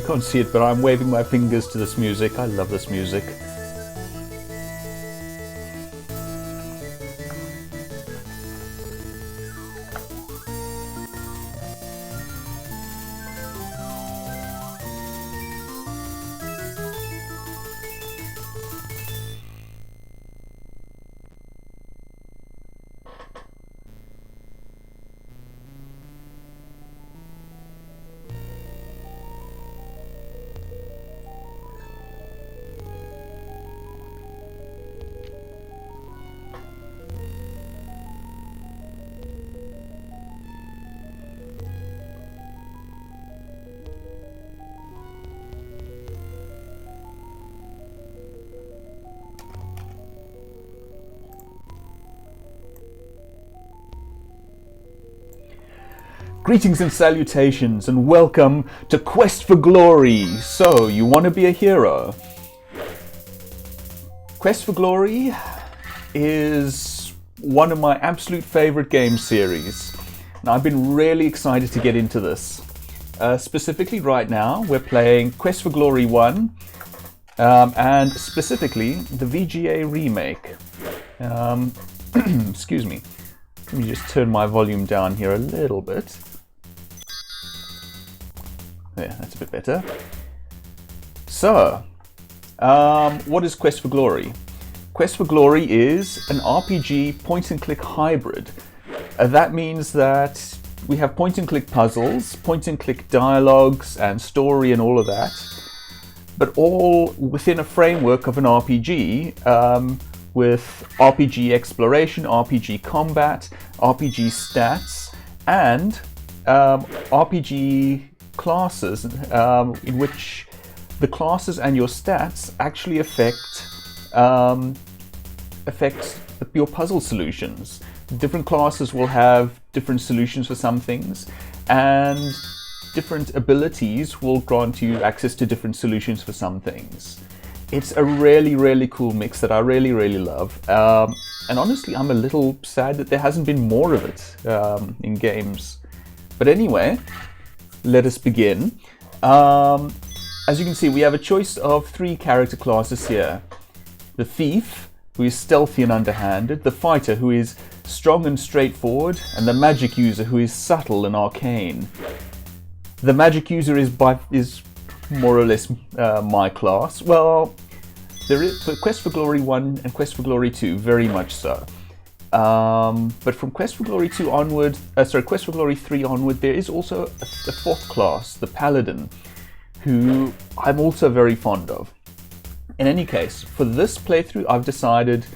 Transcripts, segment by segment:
You can't see it, but I'm waving my fingers to this music. I love this music. Greetings and salutations, and welcome to Quest for Glory. So, you want to be a hero? Quest for Glory is one of my absolute favorite game series. And I've been really excited to get into this. Specifically right now, we're playing Quest for Glory 1, and specifically the VGA remake. Excuse me. Let me just turn my volume down here a little bit. There, that's a bit better. So, what is Quest for Glory? Quest for Glory is an RPG point-and-click hybrid. That means that we have point-and-click puzzles, point-and-click dialogues and story and all of that, but all within a framework of an RPG, with RPG exploration, RPG combat, RPG stats, and RPG classes, in which the classes and your stats actually affect your puzzle solutions. Different classes will have different solutions for some things, and different abilities will grant you access to different solutions for some things. It's a really, really cool mix that I really, really love. And honestly, I'm a little sad that there hasn't been more of it in games. But anyway, let us begin. As you can see, we have a choice of 3 character classes here. The Thief, who is stealthy and underhanded. The Fighter, who is strong and straightforward. And the Magic User, who is subtle and arcane. The Magic User is more or less my class. Well, there is for Quest for Glory 1 and Quest for Glory 2, very much so. But from Quest for Glory 2 onward, Quest for Glory 3 onward, there is also a 4th class, the Paladin, who I'm also very fond of. In any case, for this playthrough, I've decided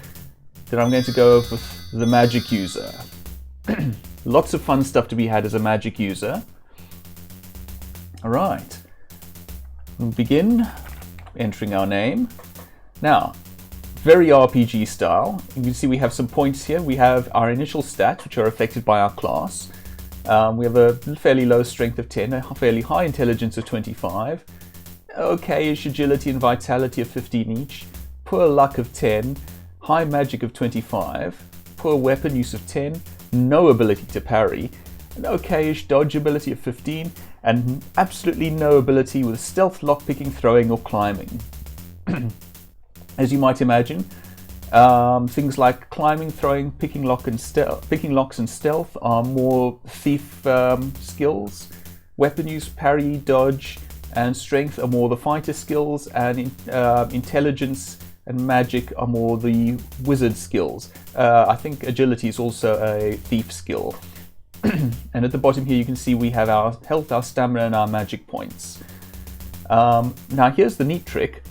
that I'm going to go with the Magic User. Lots of fun stuff to be had as a Magic User. Alright. We'll begin entering our name. Now, very RPG style. You can see we have some points here. We have our initial stats, which are affected by our class. We have a fairly low strength of 10, a fairly high intelligence of 25, okay-ish agility and vitality of 15 each, poor luck of 10, high magic of 25, poor weapon use of 10, no ability to parry, an okay-ish dodge ability of 15, and absolutely no ability with stealth, lockpicking, throwing, or climbing. As you might imagine, things like climbing, throwing, picking locks and stealth are more thief skills. Weapon use, parry, dodge, and strength are more the fighter skills, and intelligence and magic are more the wizard skills. I think agility is also a thief skill. And at the bottom here you can see we have our health, our stamina, and our magic points. Now here's the neat trick.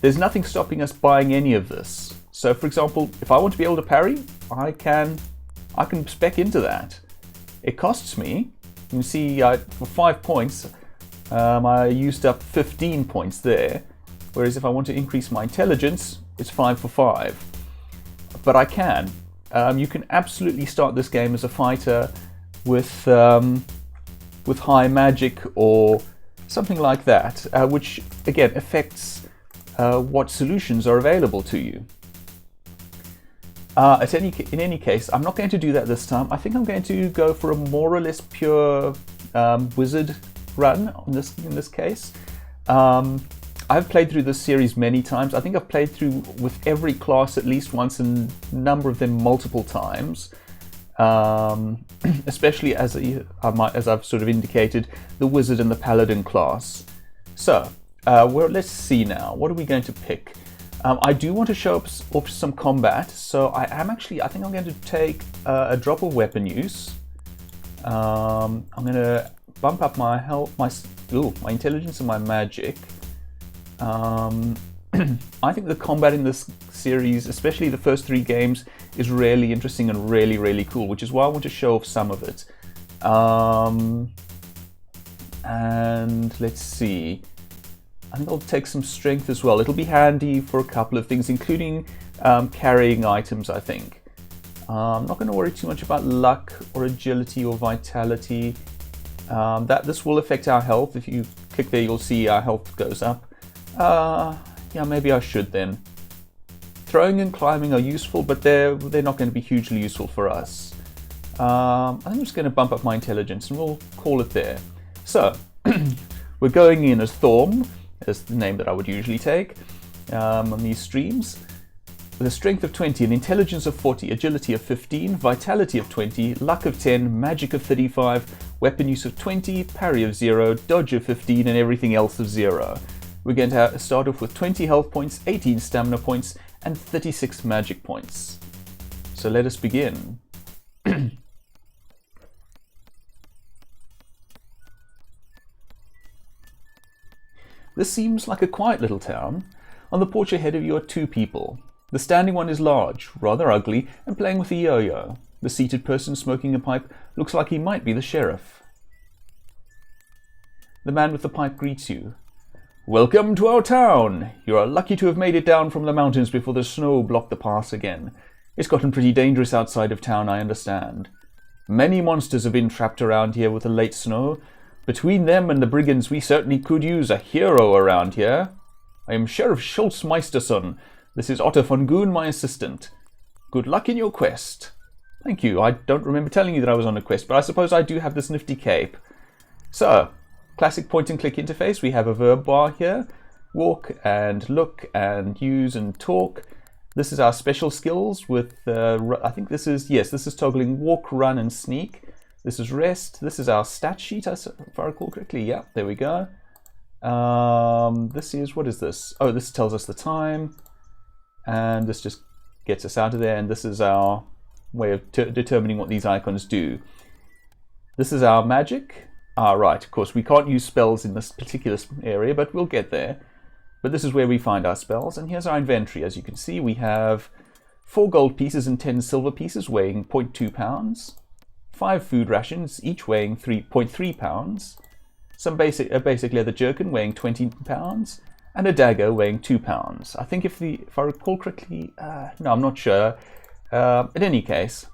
There's nothing stopping us buying any of this. So for example, if I want to be able to parry, I can spec into that. It costs me, you can see for 5 points, I used up 15 points there. Whereas if I want to increase my intelligence, it's 5 for 5. But I can. You can absolutely start this game as a fighter with high magic or something like that, which again affects what solutions are available to you. In any case, I'm not going to do that this time. I think I'm going to go for a more or less pure wizard run in this case. I've played through this series many times. I think I've played through with every class at least once, and a number of them multiple times. Especially as I've sort of indicated, the wizard and the paladin class. So, let's see now. What are we going to pick? I do want to show off some combat, so I think I'm going to take a drop of weapon use. I'm going to bump up my health, my intelligence and my magic. I think the combat in this series, especially the first 3 games, is really interesting and really, really cool, which is why I want to show off some of it. And let's see. I think I'll take some strength as well. It'll be handy for a couple of things, including carrying items, I think. I'm not going to worry too much about luck or agility or vitality. This will affect our health. If you click there, you'll see our health goes up. Yeah, maybe I should then. Throwing and climbing are useful, but they're not going to be hugely useful for us. I'm just going to bump up my intelligence and we'll call it there. So, we're going in as Thorm, as the name that I would usually take on these streams. With a strength of 20, an intelligence of 40, agility of 15, vitality of 20, luck of 10, magic of 35, weapon use of 20, parry of 0, dodge of 15, and everything else of 0. We're going to start off with 20 health points, 18 stamina points, and 36 magic points. So let us begin. This seems like a quiet little town. On the porch ahead of you are 2 people. The standing one is large, rather ugly, and playing with a yo-yo. The seated person smoking a pipe looks like he might be the sheriff. The man with the pipe greets you. Welcome to our town! You are lucky to have made it down from the mountains before the snow blocked the pass again. It's gotten pretty dangerous outside of town, I understand. Many monsters have been trapped around here with the late snow. Between them and the brigands, we certainly could use a hero around here. I am Sheriff Schultz Meisterson. This is Otto von Goon, my assistant. Good luck in your quest. Thank you. I don't remember telling you that I was on a quest, but I suppose I do have this nifty cape. So, classic point-and-click interface. We have a verb bar here. Walk and look and use and talk. This is our special skills with, I think this is toggling walk, run, and sneak. This is rest. This is our stat sheet, if I recall correctly. Yeah, there we go. What is this? Oh, this tells us the time. And this just gets us out of there. And this is our way of determining what these icons do. This is our magic. Right, of course, we can't use spells in this particular area, but we'll get there. But this is where we find our spells. And here's our inventory. As you can see, we have 4 gold pieces and 10 silver pieces weighing 0.2 pounds. 5 food rations, each weighing 3.3 pounds. Some basic leather jerkin weighing 20 pounds. And a dagger weighing 2 pounds. I think if I recall correctly, no, I'm not sure. In any case,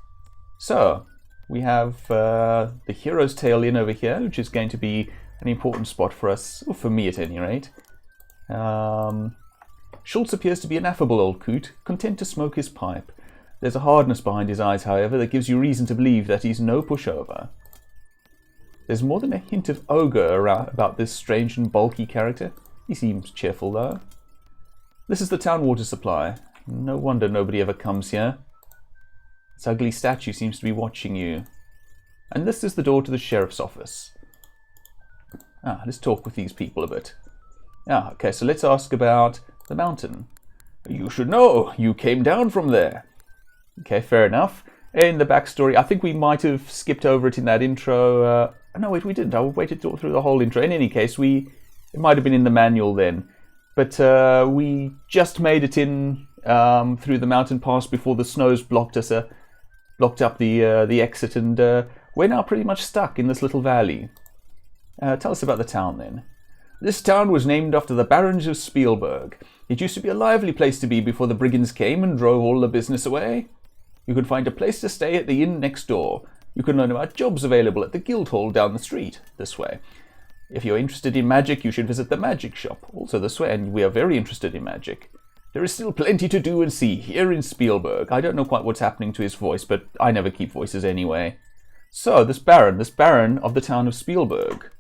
so we have the Hero's Tail Inn over here, which is going to be an important spot for us, or for me at any rate. Schultz appears to be an affable old coot, content to smoke his pipe. There's a hardness behind his eyes, however, that gives you reason to believe that he's no pushover. There's more than a hint of ogre about this strange and bulky character. He seems cheerful, though. This is the town water supply. No wonder nobody ever comes here. This ugly statue seems to be watching you. And this is the door to the sheriff's office. Let's talk with these people a bit. Okay, so let's ask about the mountain. You should know. You came down from there. Okay, fair enough. In the backstory, I think we might have skipped over it in that intro. No, wait, we didn't. I waited through the whole intro. In any case, it might have been in the manual then. But we just made it in through the mountain pass before the snows blocked up the exit, and we're now pretty much stuck in this little valley. Tell us about the town then. This town was named after the barons of Spielburg. It used to be a lively place to be before the brigands came and drove all the business away. You could find a place to stay at the inn next door. You can learn about jobs available at the guild hall down the street, this way. If you're interested in magic, you should visit the magic shop, also this way, and we are very interested in magic. There is still plenty to do and see here in Spielburg. I don't know quite what's happening to his voice, but I never keep voices anyway. So, this baron of the town of Spielburg.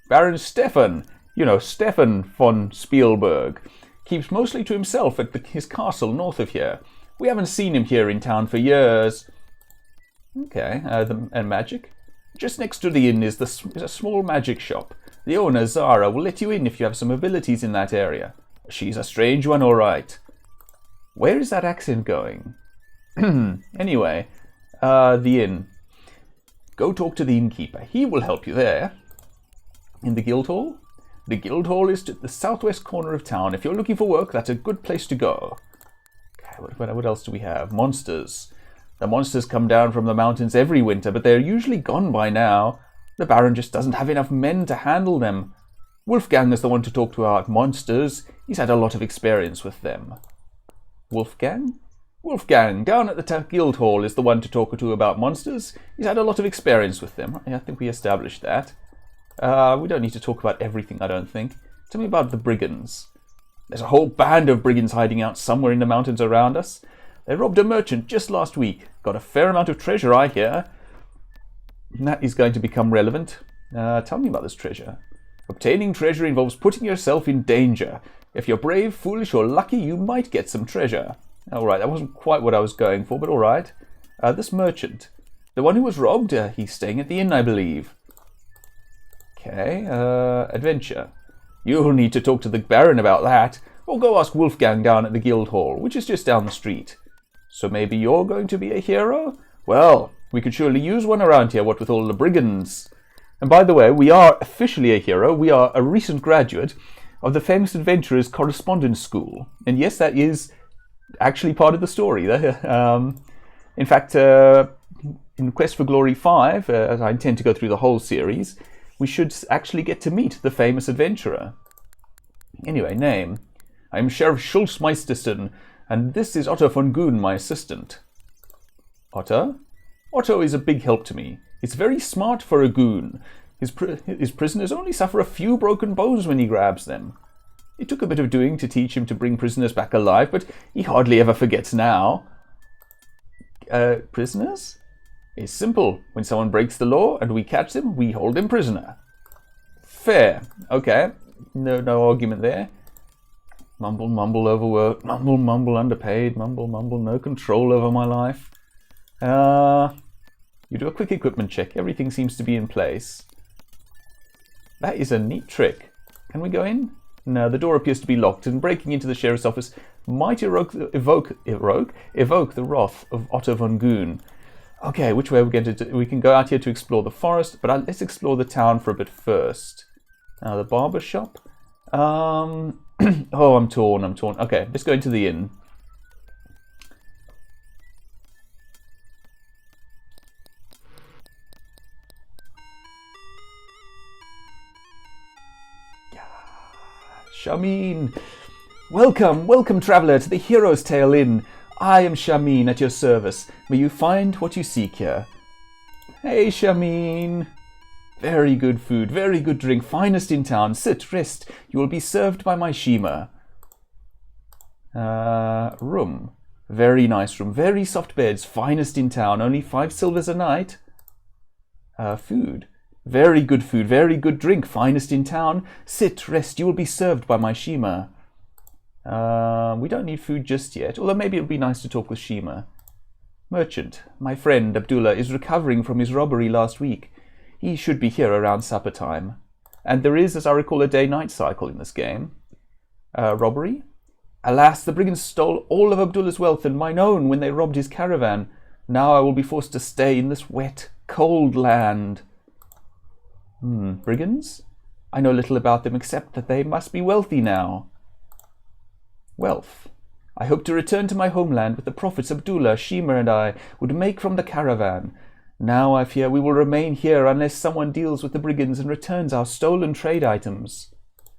Baron Stefan, You know, Stefan von Spielburg. Keeps mostly to himself at his castle north of here. We haven't seen him here in town for years. Okay, and magic? Just next to the inn is a small magic shop. The owner, Zara, will let you in if you have some abilities in that area. She's a strange one, all right. Where is that accent going? Anyway, the inn. Go talk to the innkeeper. He will help you there. In the Guildhall? The Guildhall is at the southwest corner of town. If you're looking for work, that's a good place to go. Okay, what else do we have? Monsters. The monsters come down from the mountains every winter, but they're usually gone by now. The Baron just doesn't have enough men to handle them. Wolfgang is the one to talk to about monsters. He's had a lot of experience with them. Wolfgang? Wolfgang, down at the Guildhall, is the one to talk to about monsters. He's had a lot of experience with them. I think we established that. We don't need to talk about everything, I don't think. Tell me about the brigands. There's a whole band of brigands hiding out somewhere in the mountains around us. They robbed a merchant just last week. Got a fair amount of treasure, I hear. That is going to become relevant. Tell me about this treasure. Obtaining treasure involves putting yourself in danger. If you're brave, foolish, or lucky, you might get some treasure. Alright, that wasn't quite what I was going for, but alright. This merchant. The one who was robbed, he's staying at the inn, I believe. Okay, adventure. You'll need to talk to the Baron about that, or go ask Wolfgang down at the Guildhall, which is just down the street. So maybe you're going to be a hero? Well, we could surely use one around here, what with all the brigands. And by the way, we are officially a hero. We are a recent graduate of the famous adventurer's Correspondence School. And yes, that is actually part of the story. In fact, in Quest for Glory 5, as I intend to go through the whole series, we should actually get to meet the famous adventurer. Anyway, name. I'm Sheriff Schultz Meisterson, and this is Otto von Goon, my assistant. Otto? Otto is a big help to me. He's very smart for a goon. His prisoners only suffer a few broken bones when he grabs them. It took a bit of doing to teach him to bring prisoners back alive, but he hardly ever forgets now. Prisoners? It's simple. When someone breaks the law and we catch them, we hold them prisoner. Fair. Okay. No argument there. Mumble, mumble, overworked. Mumble, mumble, underpaid. Mumble, mumble, no control over my life. You do a quick equipment check. Everything seems to be in place. That is a neat trick. Can we go in? No, the door appears to be locked, and breaking into the sheriff's office might evoke the wrath of Otto von Goon. Okay, which way are we going to do? We can go out here to explore the forest, but let's explore the town for a bit first. The Barber Shop. Oh, I'm torn. Okay, let's go into the inn. Shamin! Welcome, traveller, to the Hero's Tale Inn. I am Shamin, at your service. May you find what you seek here. Hey, Shamin! Very good food, very good drink, finest in town. Sit, rest. You will be served by my Shima. Room. Very nice room, very soft beds, finest in town. Only 5 silvers a night. Food. Very good drink, finest in town. Sit, rest. You will be served by my Shima. We don't need food just yet, although maybe it would be nice to talk with Shima. Merchant. My friend Abdullah is recovering from his robbery last week. He should be here around supper time. And there is, as I recall, a day-night cycle in this game. Robbery? Alas, the brigands stole all of Abdullah's wealth and mine own when they robbed his caravan. Now I will be forced to stay in this wet, cold land. Brigands? I know little about them except that they must be wealthy now. Wealth. I hope to return to my homeland with the profits Abdullah, Shima and I would make from the caravan. Now I fear we will remain here unless someone deals with the brigands and returns our stolen trade items.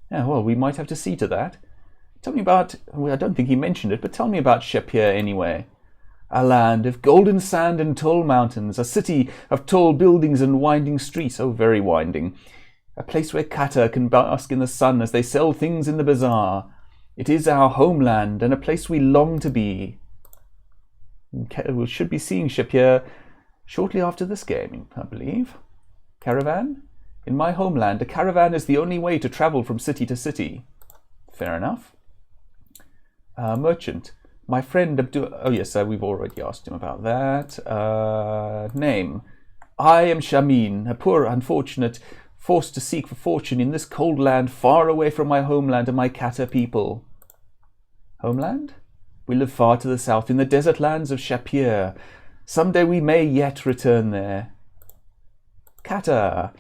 Yeah, well, we might have to see to that. Tell me about, well, I don't think he mentioned it, but tell me about Shepir anyway. A land of golden sand and tall mountains, a city of tall buildings and winding streets, oh, very winding. A place where kata can bask in the sun as they sell things in the bazaar. It is our homeland and a place we long to be. We should be seeing Shepir shortly after this game, I believe. Caravan? In my homeland, a caravan is the only way to travel from city to city. Fair enough. Merchant. My friend Abdul... Oh yes, we've already asked him about that. Name. I am Shamin, a poor unfortunate, forced to seek for fortune in this cold land far away from my homeland and my Kata people. Homeland? We live far to the south in the desert lands of Shapir. Someday we may yet return there. Kata.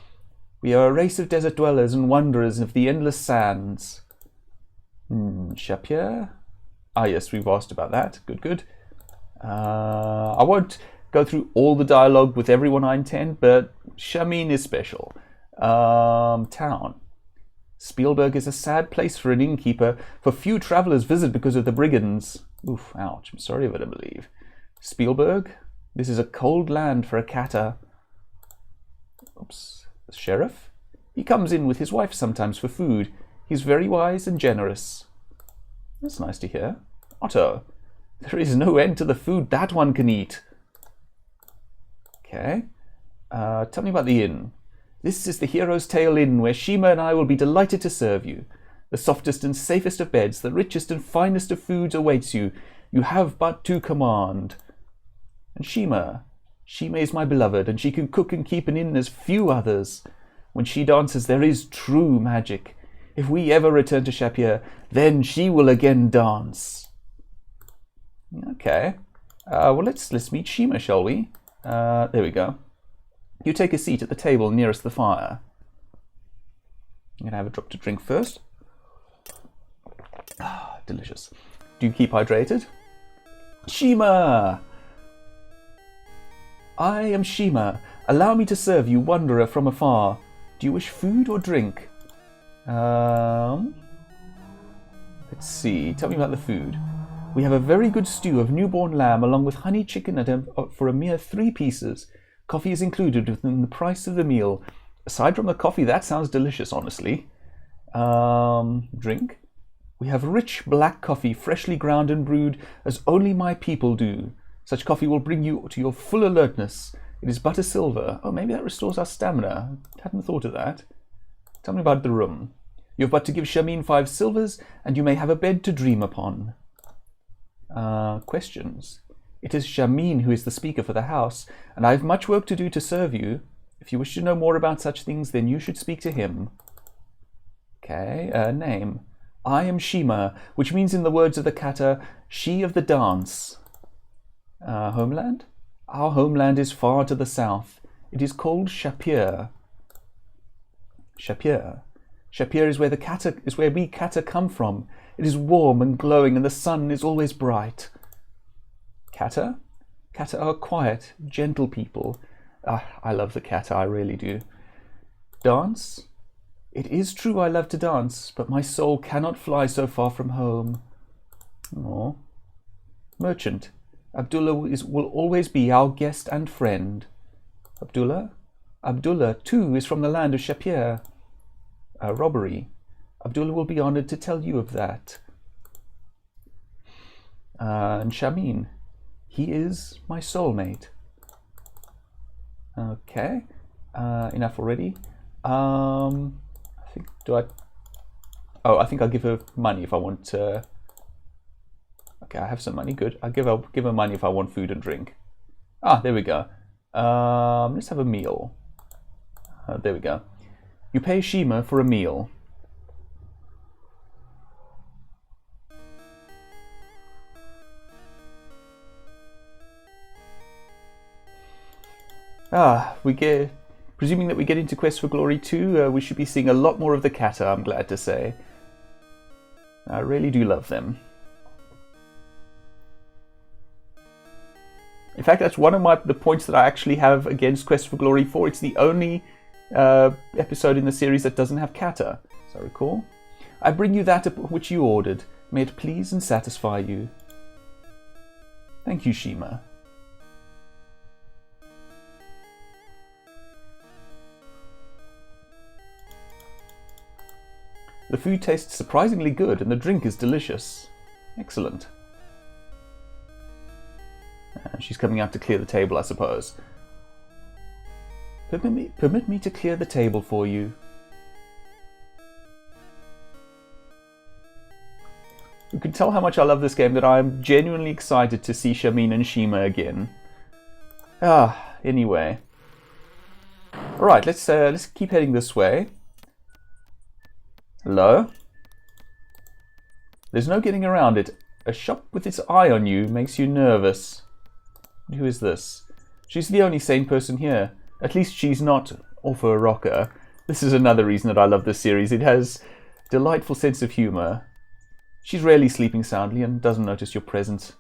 We are a race of desert dwellers and wanderers of the endless sands. Shapir? Ah, yes, we've asked about that. Good. I won't go through all the dialogue with everyone I intend, but Shamin is special. Town. Spielburg is a sad place for an innkeeper, for few travellers visit because of the brigands. Oof, ouch, I'm sorry, but I believe. Spielburg? This is a cold land for a Kata. Oops. The sheriff? He comes in with his wife sometimes for food. He's very wise and generous. That's nice to hear. Otto. There is no end to the food that one can eat. Okay. Tell me about the inn. This is the Hero's Tale Inn, where Shima and I will be delighted to serve you. The softest and safest of beds, the richest and finest of foods awaits you. You have but to command. And Shima is my beloved, and she can cook and keep an inn as few others. When she dances, there is true magic. If we ever return to Shapir, then she will again dance. Okay. Well, let's meet Shima, shall we? There we go. You take a seat at the table nearest the fire. I'm going to have a drop to drink first. Ah, delicious. Do you keep hydrated? Shima! I am Shima. Allow me to serve you, wanderer from afar. Do you wish food or drink? Let's see. Tell me about the food. We have a very good stew of newborn lamb along with honey chicken for a mere 3 pieces. Coffee is included within the price of the meal. Aside from the coffee, that sounds delicious, honestly. Drink? We have rich black coffee, freshly ground and brewed as only my people do. Such coffee will bring you to your full alertness. It is but a silver. Oh, maybe that restores our stamina. Hadn't thought of that. Tell me about the room. You have but to give Shamin 5 silvers, and you may have a bed to dream upon. Questions. It is Shamin who is the speaker for the house, and I have much work to do to serve you. If you wish to know more about such things, then you should speak to him. Okay, name. I am Shima, which means in the words of the Kata, she of the dance. Homeland? Our homeland is far to the south. It is called Shapir. Shapir. Shapir is where we Kata come from. It is warm and glowing, and the sun is always bright. Kata? Kata are quiet, gentle people. I love the Kata, I really do. Dance? It is true I love to dance, but my soul cannot fly so far from home. Aww. Merchant? Abdullah will always be our guest and friend. Abdullah? Abdullah, too, is from the land of Shapir. Robbery. Abdullah will be honored to tell you of that. And Shamin. He is my soulmate. Okay. Enough already. I think I think I'll give her money if I want. Okay, I have some money. Good. I'll give her money if I want food and drink. Ah, there we go. Let's have a meal. There we go. You pay Shima for a meal. Presuming that we get into Quest for Glory 2, we should be seeing a lot more of the Kata, I'm glad to say. I really do love them. In fact, that's one of the points that I actually have against Quest for Glory 4. It's the only episode in the series that doesn't have Kata, as I recall. I bring you that which you ordered. May it please and satisfy you. Thank you, Shima. The food tastes surprisingly good and the drink is delicious. Excellent. She's coming out to clear the table, I suppose. Permit me to clear the table for you. You can tell how much I love this game that I'm genuinely excited to see Shamin and Shima again. Anyway. Alright, let's keep heading this way. Hello? There's no getting around it. A shop with its eye on you makes you nervous. Who is this? She's the only sane person here. At least she's not off her rocker. This is another reason that I love this series. It has a delightful sense of humour. She's rarely sleeping soundly and doesn't notice your presence.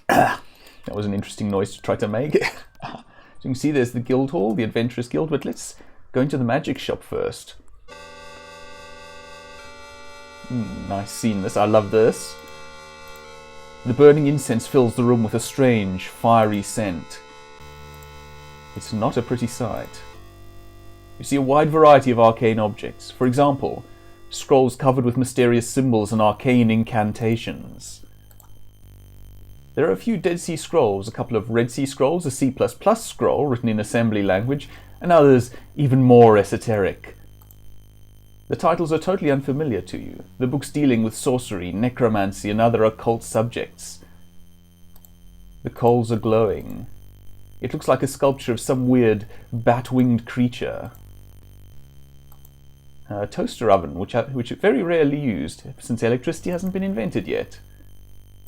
That was an interesting noise to try to make. So you can see there's the guild hall, the adventurous guild, but let's go into the magic shop first. Nice scene this, I love this. The burning incense fills the room with a strange, fiery scent. It's not a pretty sight. You see a wide variety of arcane objects. For example, scrolls covered with mysterious symbols and arcane incantations. There are a few Dead Sea Scrolls, a couple of Red Sea Scrolls, a C++ scroll written in assembly language, and others even more esoteric. The titles are totally unfamiliar to you. The books dealing with sorcery, necromancy, and other occult subjects. The coals are glowing. It looks like a sculpture of some weird, bat-winged creature. A toaster oven, which is very rarely used, since electricity hasn't been invented yet.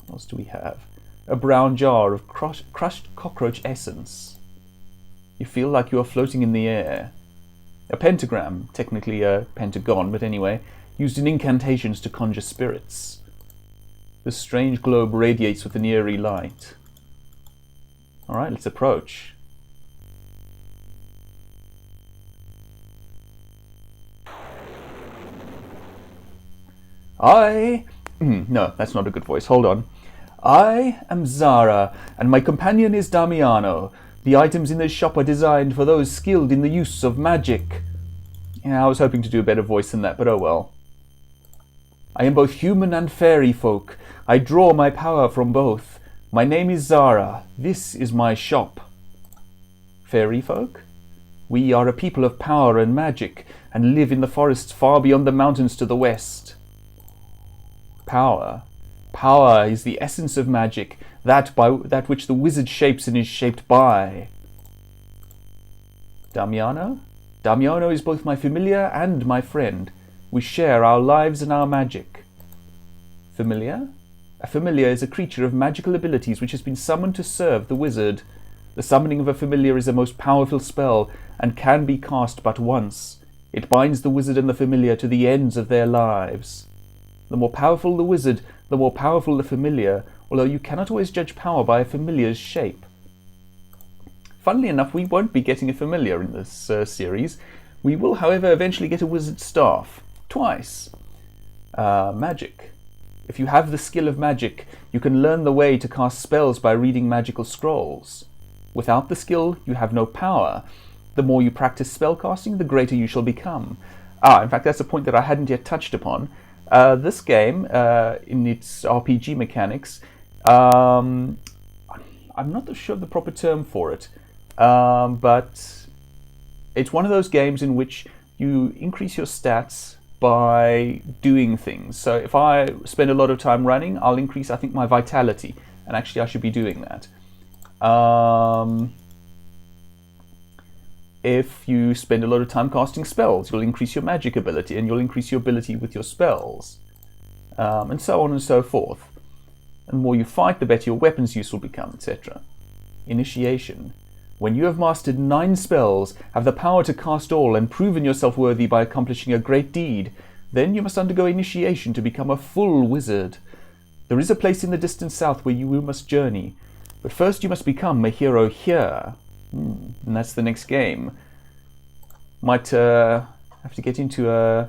What else do we have? A brown jar of crushed cockroach essence. You feel like you are floating in the air. A pentagram, technically a pentagon, but anyway, used in incantations to conjure spirits. The strange globe radiates with an eerie light. Alright, let's approach. No, that's not a good voice. Hold on. I am Zara, and my companion is Damiano. The items in this shop are designed for those skilled in the use of magic. Yeah, I was hoping to do a better voice than that, but oh well. I am both human and fairy folk. I draw my power from both. My name is Zara. This is my shop. Fairy folk? We are a people of power and magic, and live in the forests far beyond the mountains to the west. Power. Power is the essence of magic, that which the wizard shapes and is shaped by. Damiano? Damiano is both my familiar and my friend. We share our lives and our magic. Familiar? A familiar is a creature of magical abilities which has been summoned to serve the wizard. The summoning of a familiar is a most powerful spell and can be cast but once. It binds the wizard and the familiar to the ends of their lives. The more powerful the wizard, the more powerful the familiar, although you cannot always judge power by a familiar's shape. Funnily enough, we won't be getting a familiar in this series. We will, however, eventually get a wizard's staff. Twice. Magic. If you have the skill of magic, you can learn the way to cast spells by reading magical scrolls. Without the skill, you have no power. The more you practice spellcasting, the greater you shall become. In fact, that's a point that I hadn't yet touched upon. This game, in its RPG mechanics, I'm not sure of the proper term for it, but it's one of those games in which you increase your stats by doing things. So if I spend a lot of time running, I'll increase, I think, my vitality, and actually I should be doing that. If you spend a lot of time casting spells, you'll increase your magic ability, and you'll increase your ability with your spells, and so on and so forth. And the more you fight, the better your weapons use will become, etc. Initiation. When you have mastered 9 spells, have the power to cast all, and proven yourself worthy by accomplishing a great deed, then you must undergo initiation to become a full wizard. There is a place in the distant south where you must journey, but first you must become a hero here. And that's the next game. Might have to get into an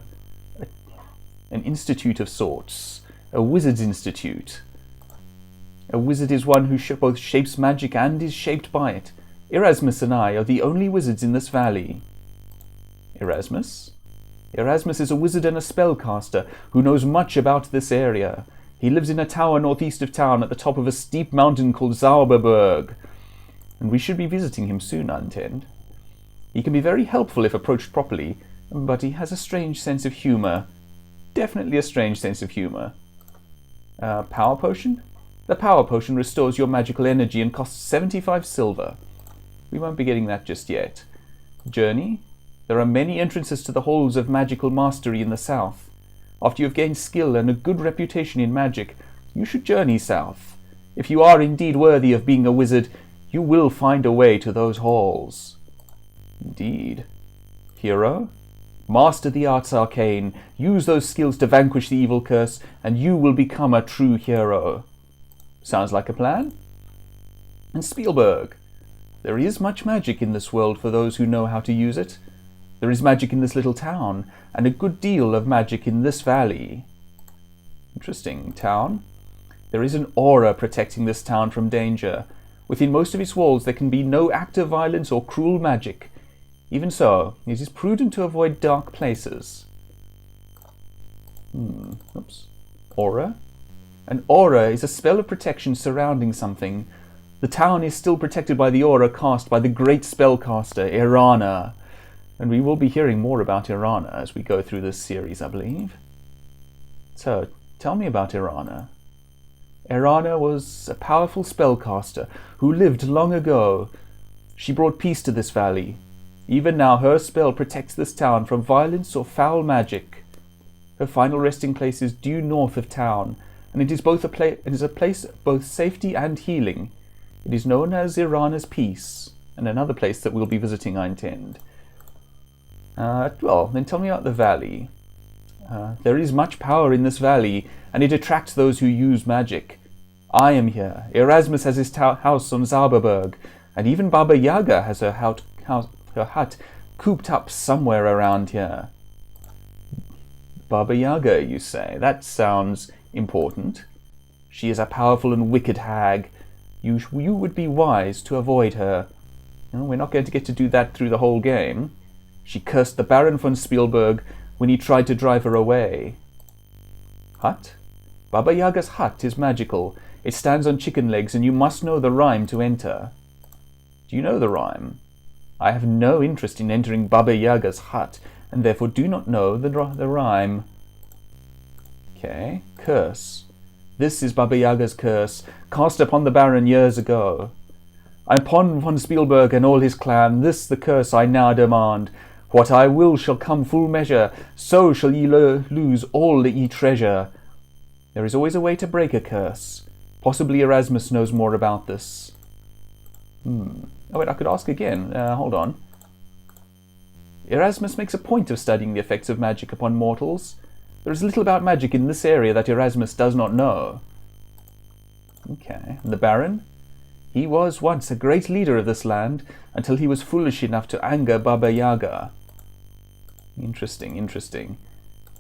institute of sorts. A wizard's institute. A wizard is one who both shapes magic and is shaped by it. Erasmus and I are the only wizards in this valley. Erasmus? Erasmus is a wizard and a spellcaster who knows much about this area. He lives in a tower northeast of town at the top of a steep mountain called Zauberberg, and we should be visiting him soon, I intend. He can be very helpful if approached properly, but he has a strange sense of humour. Definitely a strange sense of humour. Power potion? The power potion restores your magical energy and costs 75 silver. We won't be getting that just yet. Journey? There are many entrances to the halls of magical mastery in the south. After you have gained skill and a good reputation in magic, you should journey south. If you are indeed worthy of being a wizard, you will find a way to those halls. Indeed. Hero? Master the arts arcane. Use those skills to vanquish the evil curse, and you will become a true hero. Sounds like a plan? And Spielburg. There is much magic in this world for those who know how to use it. There is magic in this little town, and a good deal of magic in this valley. Interesting. Town? There is an aura protecting this town from danger. Within most of its walls there can be no active violence or cruel magic. Even so, it is prudent to avoid dark places. Oops. Aura? An aura is a spell of protection surrounding something. The town is still protected by the aura cast by the great spellcaster, Erana. And we will be hearing more about Erana as we go through this series, I believe. So, tell me about Erana. Erana was a powerful spellcaster who lived long ago. She brought peace to this valley. Even now her spell protects this town from violence or foul magic. Her final resting place is due north of town, and it is a place of both safety and healing. It is known as Erana's Peace, and another place that we'll be visiting, I intend. Well, then tell me about the valley. There is much power in this valley, and it attracts those who use magic. I am here. Erasmus has his house on Zauberberg, and even Baba Yaga has her hut cooped up somewhere around here. Baba Yaga, you say? That sounds important. She is a powerful and wicked hag. You would be wise to avoid her. We're not going to get to do that through the whole game. She cursed the Baron von Spielburg when he tried to drive her away. Hut? Baba Yaga's hut is magical. It stands on chicken legs, and you must know the rhyme to enter. Do you know the rhyme? I have no interest in entering Baba Yaga's hut, and therefore do not know the rhyme. Okay. Curse. This is Baba Yaga's curse, cast upon the Baron years ago. Upon von Spielburg and all his clan, this the curse I now demand. What I will shall come full measure, so shall ye lose all that ye treasure. There is always a way to break a curse. Possibly Erasmus knows more about this. Oh wait, I could ask again. Hold on. Erasmus makes a point of studying the effects of magic upon mortals. There is little about magic in this area that Erasmus does not know. Okay. And the Baron? He was once a great leader of this land, until he was foolish enough to anger Baba Yaga. Interesting, interesting.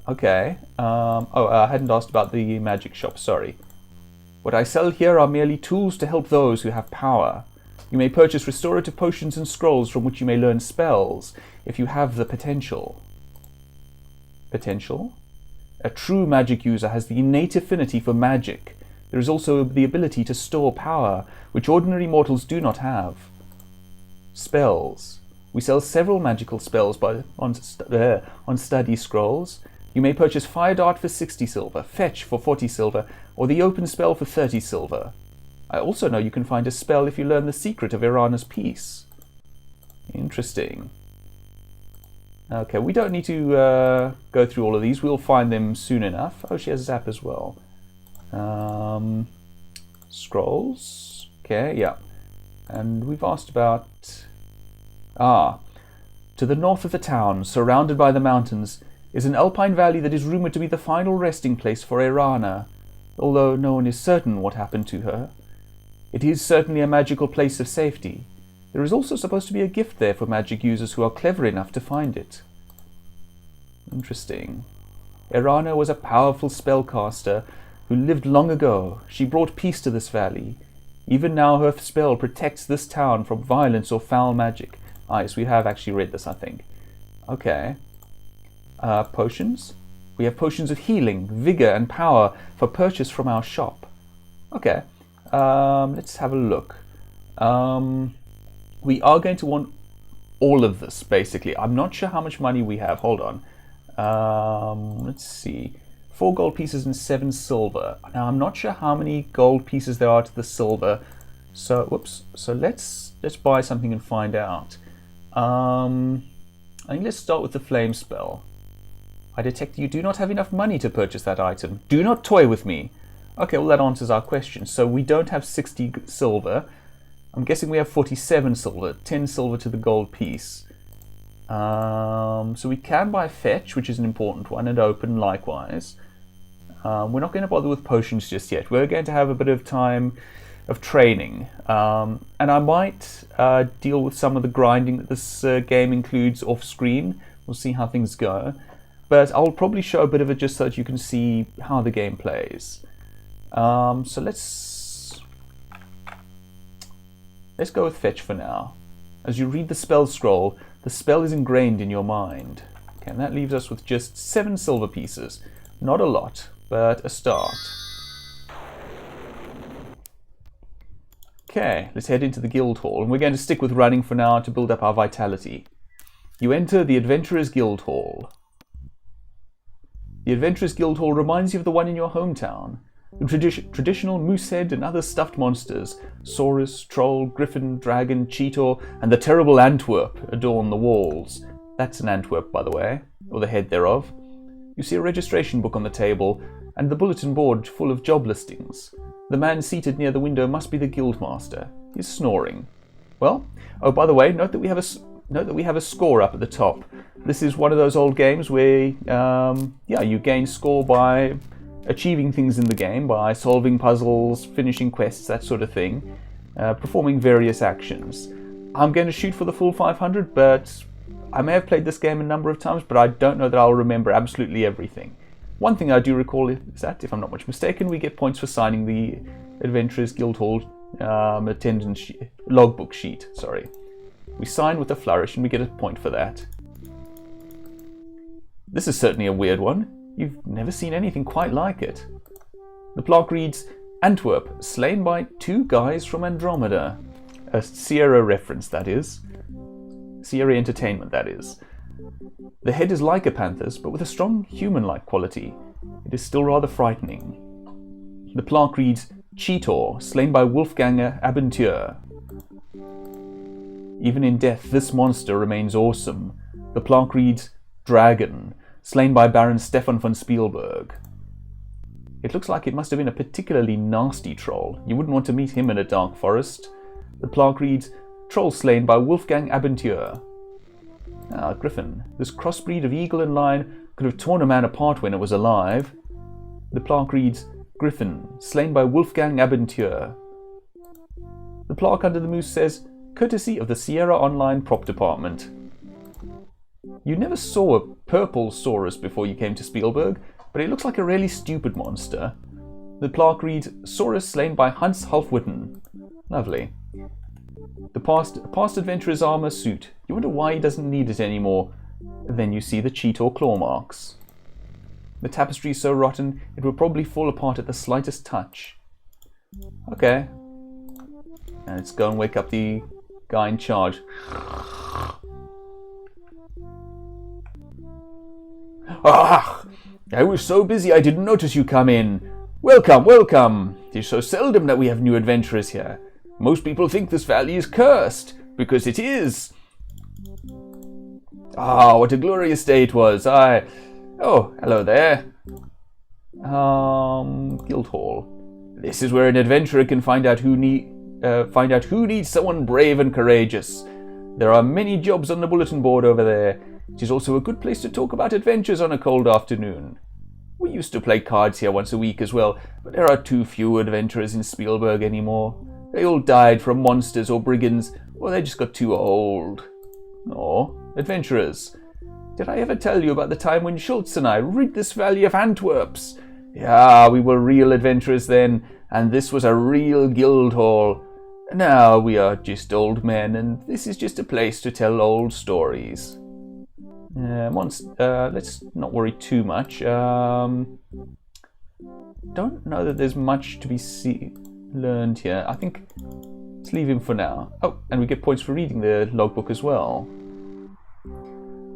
Okay. I hadn't asked about the magic shop, sorry. What I sell here are merely tools to help those who have power. You may purchase restorative potions and scrolls from which you may learn spells, if you have the potential. Potential? A true magic user has the innate affinity for magic. There is also the ability to store power, which ordinary mortals do not have. Spells. We sell several magical spells on study scrolls. You may purchase Fire Dart for 60 silver, Fetch for 40 silver, or the Open Spell for 30 silver. I also know you can find a spell if you learn the secret of Erana's Peace. Interesting. Okay, we don't need to go through all of these. We'll find them soon enough. Oh, she has Zap as well. Scrolls. Okay, yeah. And we've asked about... To the north of the town, surrounded by the mountains, is an alpine valley that is rumoured to be the final resting place for Erana, although no one is certain what happened to her. It is certainly a magical place of safety. There is also supposed to be a gift there for magic users who are clever enough to find it. Interesting. Erana was a powerful spellcaster who lived long ago. She brought peace to this valley. Even now her spell protects this town from violence or foul magic. Yes, we have actually read this, I think. Okay. Potions. We have potions of healing, vigor, and power for purchase from our shop. Okay, let's have a look. We are going to want all of this, basically. I'm not sure how much money we have. Hold on. Let's see. 4 gold pieces and 7 silver. Now, I'm not sure how many gold pieces there are to the silver. So, whoops. So let's buy something and find out. I think let's start with the flame spell. I detect you do not have enough money to purchase that item. Do not toy with me. Okay, well that answers our question. So we don't have 60 silver. I'm guessing we have 47 silver, 10 silver to the gold piece. So we can buy fetch, which is an important one, and open likewise. We're not going to bother with potions just yet. We're going to have a bit of time of training. And I might deal with some of the grinding that this game includes off screen. We'll see how things go. But I'll probably show a bit of it just so that you can see how the game plays. So let's go with fetch for now. As you read the spell scroll, the spell is ingrained in your mind. Okay, and that leaves us with just 7 silver pieces. Not a lot, but a start. Okay, let's head into the guild hall, and we're going to stick with running for now to build up our vitality. You enter the Adventurers Guild Hall. The Adventurers Guild Hall reminds you of the one in your hometown. The traditional moosehead and other stuffed monsters, saurus, troll, griffin, dragon, cheetor, and the terrible Antwerp adorn the walls. That's an Antwerp, by the way, or the head thereof. You see a registration book on the table, and the bulletin board full of job listings. The man seated near the window must be the guildmaster. He's snoring. Well, oh, by the way, note that we have a score up at the top. This is one of those old games where, you gain score by achieving things in the game, by solving puzzles, finishing quests, that sort of thing, performing various actions. I'm going to shoot for the full 500, but I may have played this game a number of times, but I don't know that I'll remember absolutely everything. One thing I do recall is that, if I'm not much mistaken, we get points for signing the Adventurers Guild Hall attendance logbook sheet. Sorry. We sign with a flourish and we get a point for that. This is certainly a weird one. You've never seen anything quite like it. The plaque reads, Antwerp, slain by 2 guys from Andromeda. A Sierra reference, that is. Sierra Entertainment, that is. The head is like a panther's, but with a strong human-like quality. It is still rather frightening. The plaque reads, Cheetor, slain by Wolfgang Abenteur. Even in death, this monster remains awesome. The plaque reads, Dragon, slain by Baron Stefan von Spielburg. It looks like it must have been a particularly nasty troll. You wouldn't want to meet him in a dark forest. The plaque reads, Troll slain by Wolfgang Abenteur. Ah, Griffin. This crossbreed of eagle and lion could have torn a man apart when it was alive. The plaque reads, Griffin, slain by Wolfgang Abenteur. The plaque under the moose says, Courtesy of the Sierra Online Prop Department. You never saw a purple saurus before you came to Spielburg, but it looks like a really stupid monster. The plaque reads, Saurus slain by Hans Halfwitten. Lovely. The past adventurer's armor suit. You wonder why he doesn't need it anymore. Then you see the cheetor claw marks. The tapestry is so rotten, it will probably fall apart at the slightest touch. Okay. And let's go and wake up the guy in charge. Ah! I was so busy I didn't notice you come in. Welcome, welcome. It is so seldom that we have new adventurers here. Most people think this valley is cursed, because it is. Ah, what a glorious day it was. Oh, hello there. Guildhall. This is where an adventurer can find out who needs someone brave and courageous. There are many jobs on the bulletin board over there. It is also a good place to talk about adventures on a cold afternoon. We used to play cards here once a week as well, but there are too few adventurers in Spielburg anymore. They all died from monsters or brigands, or they just got too old. Or adventurers. Did I ever tell you about the time when Schultz and I rid this valley of Antwerps? Yeah, we were real adventurers then, and this was a real guild hall. Now we are just old men, and this is just a place to tell old stories. Let's not worry too much. Don't know that there's much to be learned here. I think let's leave him for now. Oh, and we get points for reading the logbook as well.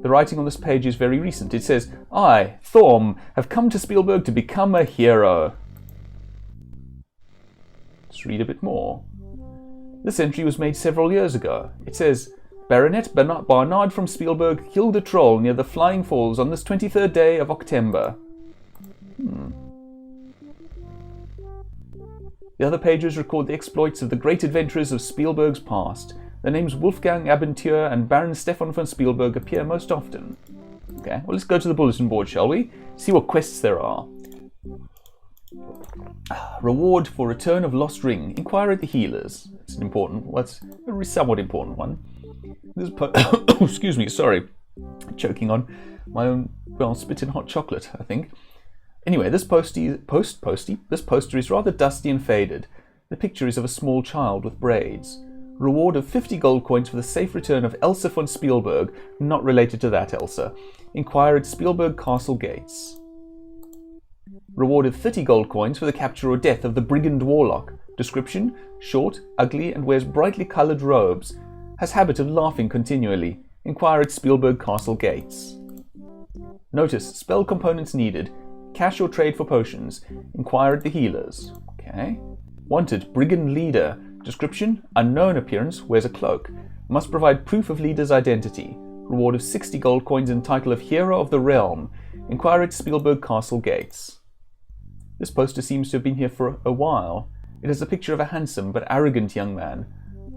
The writing on this page is very recent. It says, I, Thorm, have come to Spielburg to become a hero. Let's read a bit more. This entry was made several years ago. It says, Baronet Barnard from Spielburg killed a troll near the Flying Falls on this 23rd day of October. The other pages record the exploits of the great adventurers of Spielberg's past. The names Wolfgang Abenteur and Baron Stefan von Spielberg appear most often. Okay, well, let's go to the bulletin board, shall we? See what quests there are. Reward for return of lost ring. Inquire at the healers. It's an important, what's a somewhat important one. This excuse me, sorry, choking on my own, well, spit in hot chocolate, I think. Anyway, this poster is rather dusty and faded. The picture is of a small child with braids. Reward of 50 gold coins for the safe return of Elsa von Spielberg, not related to that Elsa. Inquire at Spielberg Castle gates. Reward of 30 gold coins for the capture or death of the brigand warlock. Description: short, ugly, and wears brightly coloured robes. Has habit of laughing continually. Inquire at Spielberg Castle gates. Notice: spell components needed. Cash or trade for potions. Inquire at the healers. Okay. Wanted: brigand leader. Description: unknown appearance, wears a cloak. Must provide proof of leader's identity. Reward of 60 gold coins and title of Hero of the Realm. Inquire at Spielberg Castle gates. This poster seems to have been here for a while. It has a picture of a handsome but arrogant young man.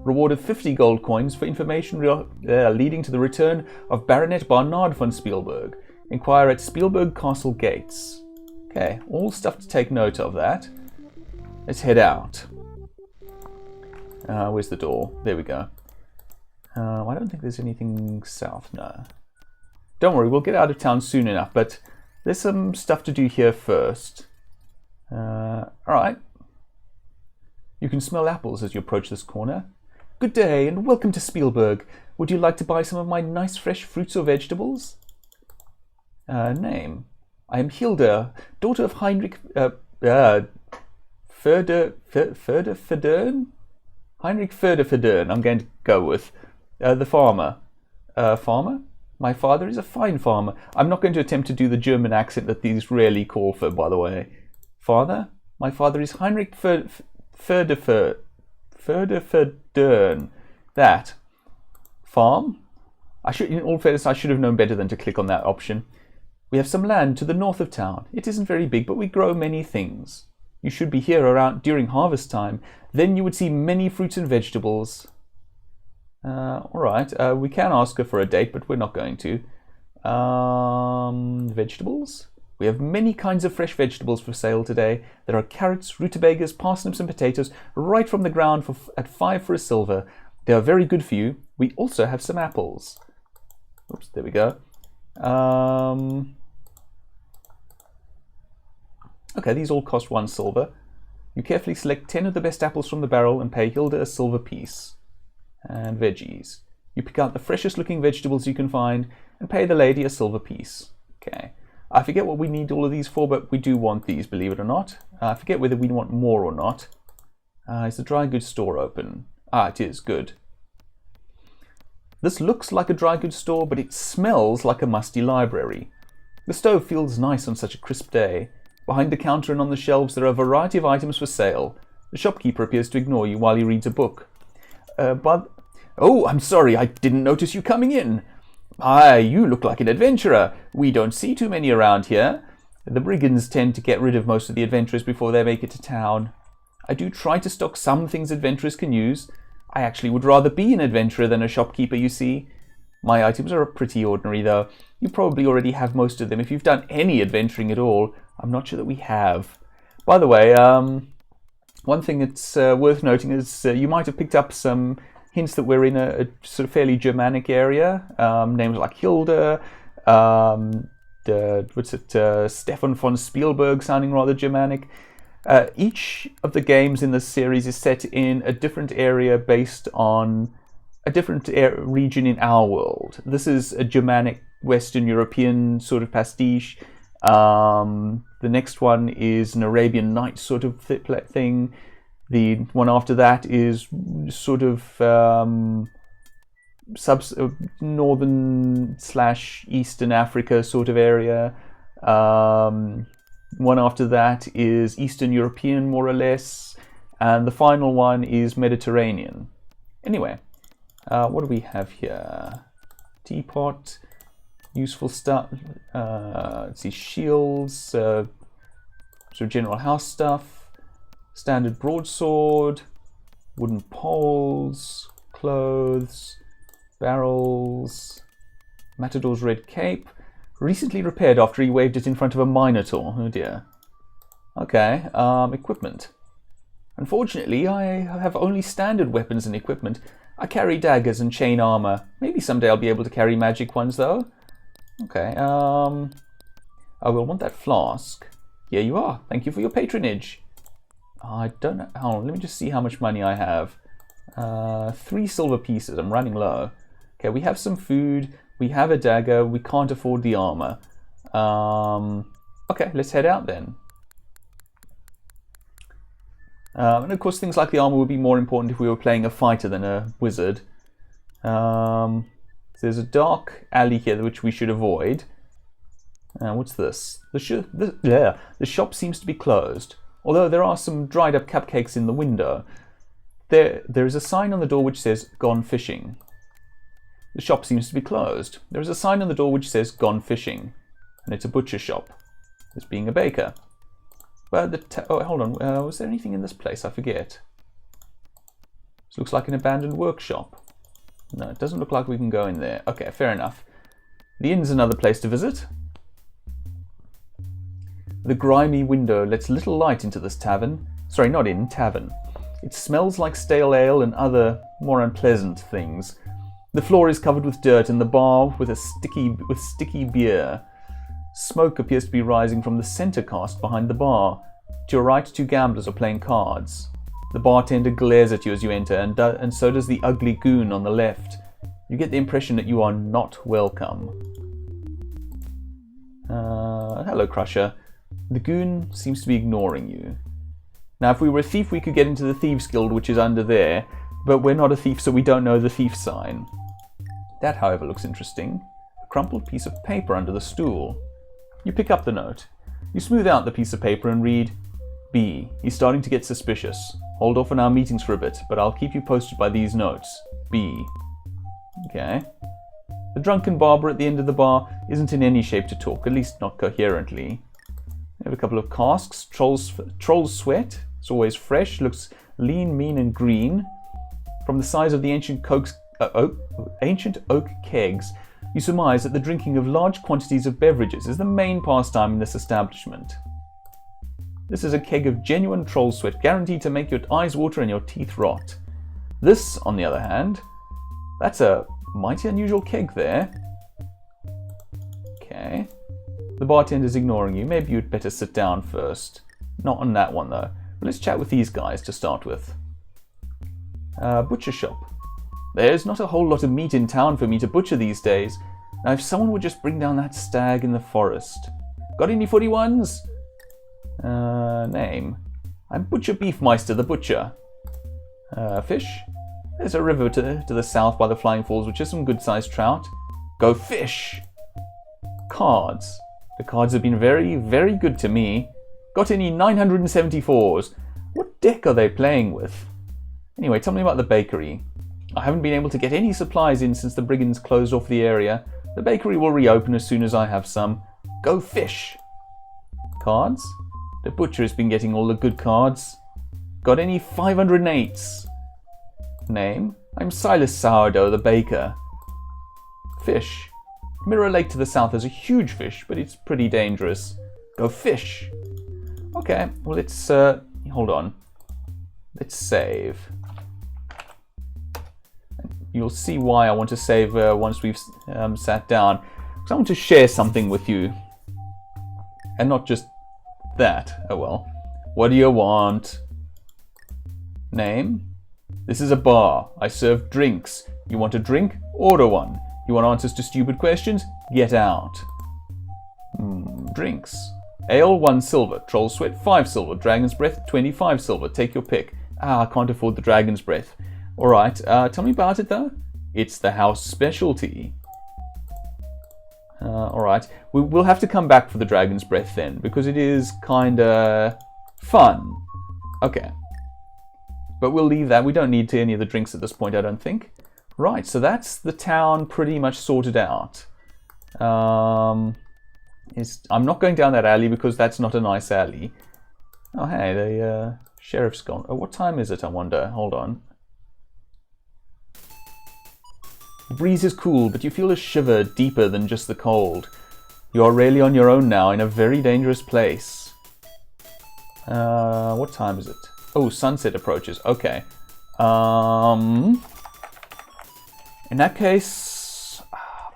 Reward of 50 gold coins for information leading to the return of Baronet Barnard von Spielberg. Inquire at Spielberg Castle gates. Okay, all stuff to take note of that. Let's head out. Where's the door? There we go. I don't think there's anything south, no. Don't worry, we'll get out of town soon enough, but there's some stuff to do here first. Alright. You can smell apples as you approach this corner. Good day and welcome to Spielberg. Would you like to buy some of my nice fresh fruits or vegetables? Name. I am Hilda, daughter of Heinrich Ferdern? Heinrich Ferdern, I'm going to go with. The farmer. Farmer? My father is a fine farmer. I'm not going to attempt to do the German accent that these rarely call for, by the way. Father? My father is Heinrich Ferdern. That. Farm? In all fairness, I should have known better than to click on that option. We have some land to the north of town. It isn't very big, but we grow many things. You should be here around during harvest time. Then you would see many fruits and vegetables. Alright, we can ask her for a date, but we're not going to. Vegetables? We have many kinds of fresh vegetables for sale today. There are carrots, rutabagas, parsnips and potatoes right from the ground at 5 for a silver. They are very good for you. We also have some apples. Oops, there we go. Okay, these all cost 1 silver. You carefully select 10 of the best apples from the barrel and pay Hilda a silver piece. And veggies. You pick out the freshest looking vegetables you can find and pay the lady a silver piece. Okay. I forget what we need all of these for, but we do want these, believe it or not. I forget whether we want more or not. Is the dry goods store open? It is. Good. This looks like a dry goods store, but it smells like a musty library. The stove feels nice on such a crisp day. Behind the counter and on the shelves there are a variety of items for sale. The shopkeeper appears to ignore you while he reads a book. Oh, I'm sorry, I didn't notice you coming in. You look like an adventurer. We don't see too many around here. The brigands tend to get rid of most of the adventurers before they make it to town. I do try to stock some things adventurers can use. I actually would rather be an adventurer than a shopkeeper, you see. My items are pretty ordinary, though. You probably already have most of them if you've done any adventuring at all. I'm not sure that we have. By the way, one thing that's worth noting is you might have picked up some hints that we're in a sort of fairly Germanic area. Names like Hilda, Stefan von Spielberg, sounding rather Germanic. Each of the games in this series is set in a different area based on a different region in our world. This is a Germanic Western European sort of pastiche. The next one is an Arabian Nights sort of thing. The one after that is sort of northern / Eastern Africa sort of area. One after that is Eastern European, more or less. And the final one is Mediterranean. Anyway, what do we have here? Teapot, useful stuff. Let's see, shields, sort of general house stuff, standard broadsword, wooden poles, clothes, barrels, Matador's red cape. Recently repaired after he waved it in front of a minotaur. Oh dear. Okay, equipment. Unfortunately, I have only standard weapons and equipment. I carry daggers and chain armor. Maybe someday I'll be able to carry magic ones, though. Okay, oh, we'll want that flask. Here you are. Thank you for your patronage. I don't know. Hold on, let me just see how much money I have. 3 silver pieces. I'm running low. Okay, we have some food. We have a dagger. We can't afford the armor. Okay, let's head out then. And of course, things like the armor would be more important if we were playing a fighter than a wizard. There's a dark alley here which we should avoid. What's this? The shop seems to be closed, although there are some dried up cupcakes in the window. There is a sign on the door which says "Gone Fishing." The shop seems to be closed. There is a sign on the door which says "Gone Fishing," and it's a butcher shop. This being a baker. But oh, hold on. Was there anything in this place? I forget. This looks like an abandoned workshop. No, it doesn't look like we can go in there. Okay, fair enough. The inn's another place to visit. The grimy window lets little light into this tavern. Sorry, not inn, tavern. It smells like stale ale and other more unpleasant things. The floor is covered with dirt and the bar with sticky beer. Smoke appears to be rising from the center cask behind the bar. To your right, 2 gamblers are playing cards. The bartender glares at you as you enter, and so does the ugly goon on the left. You get the impression that you are not welcome. Hello, Crusher. The goon seems to be ignoring you. Now, if we were a thief, we could get into the Thieves Guild, which is under there, but we're not a thief, so we don't know the thief sign. That, however, looks interesting. A crumpled piece of paper under the stool. You pick up the note. You smooth out the piece of paper and read, B. He's starting to get suspicious. Hold off on our meetings for a bit, but I'll keep you posted by these notes. B. Okay. The drunken barber at the end of the bar isn't in any shape to talk, at least not coherently. We have a couple of casks. Troll's sweat. It's always fresh, looks lean, mean, and green. From the size of the ancient oak kegs, you surmise that the drinking of large quantities of beverages is the main pastime in this establishment. This is a keg of genuine troll sweat, guaranteed to make your eyes water and your teeth rot. This, on the other hand, that's a mighty unusual keg there. Okay. The bartender's ignoring you. Maybe you'd better sit down first. Not on that one, though. But let's chat with these guys to start with. Butcher shop. There's not a whole lot of meat in town for me to butcher these days. Now, if someone would just bring down that stag in the forest. Got any 41s? Name. I'm Butcher Beefmeister the Butcher. Fish. There's a river to the south by the Flying Falls, which is some good-sized trout. Go fish! Cards. The cards have been very, very good to me. Got any 974s? What deck are they playing with? Anyway, tell me about the bakery. I haven't been able to get any supplies in since the brigands closed off the area. The bakery will reopen as soon as I have some. Go fish! Cards? The butcher has been getting all the good cards. Got any 508s? Name? I'm Silas Sourdough, the baker. Fish? Mirror Lake to the south has a huge fish, but it's pretty dangerous. Go fish! Okay, well let's, hold on. Let's save. You'll see why I want to save once we've sat down. Because I want to share something with you. And not just that. Oh well. What do you want? Name? This is a bar. I serve drinks. You want a drink? Order one. You You want answers to stupid questions? Get out. Drinks. Ale, 1 silver. Troll Sweat, 5 silver. Dragon's Breath, 25 silver. Take your pick. I can't afford the Dragon's Breath. Alright, tell me about it though. It's the house specialty. Alright, we'll have to come back for the Dragon's Breath then, because it is kinda fun. Okay. But we'll leave that. We don't need any of the drinks at this point, I don't think. Right, so that's the town pretty much sorted out. I'm not going down that alley because that's not a nice alley. Oh, hey, the sheriff's gone. Oh, what time is it, I wonder? Hold on. The breeze is cool, but you feel a shiver deeper than just the cold. You are really on your own now in a very dangerous place. What time is it? Oh, sunset approaches. Okay. In that case,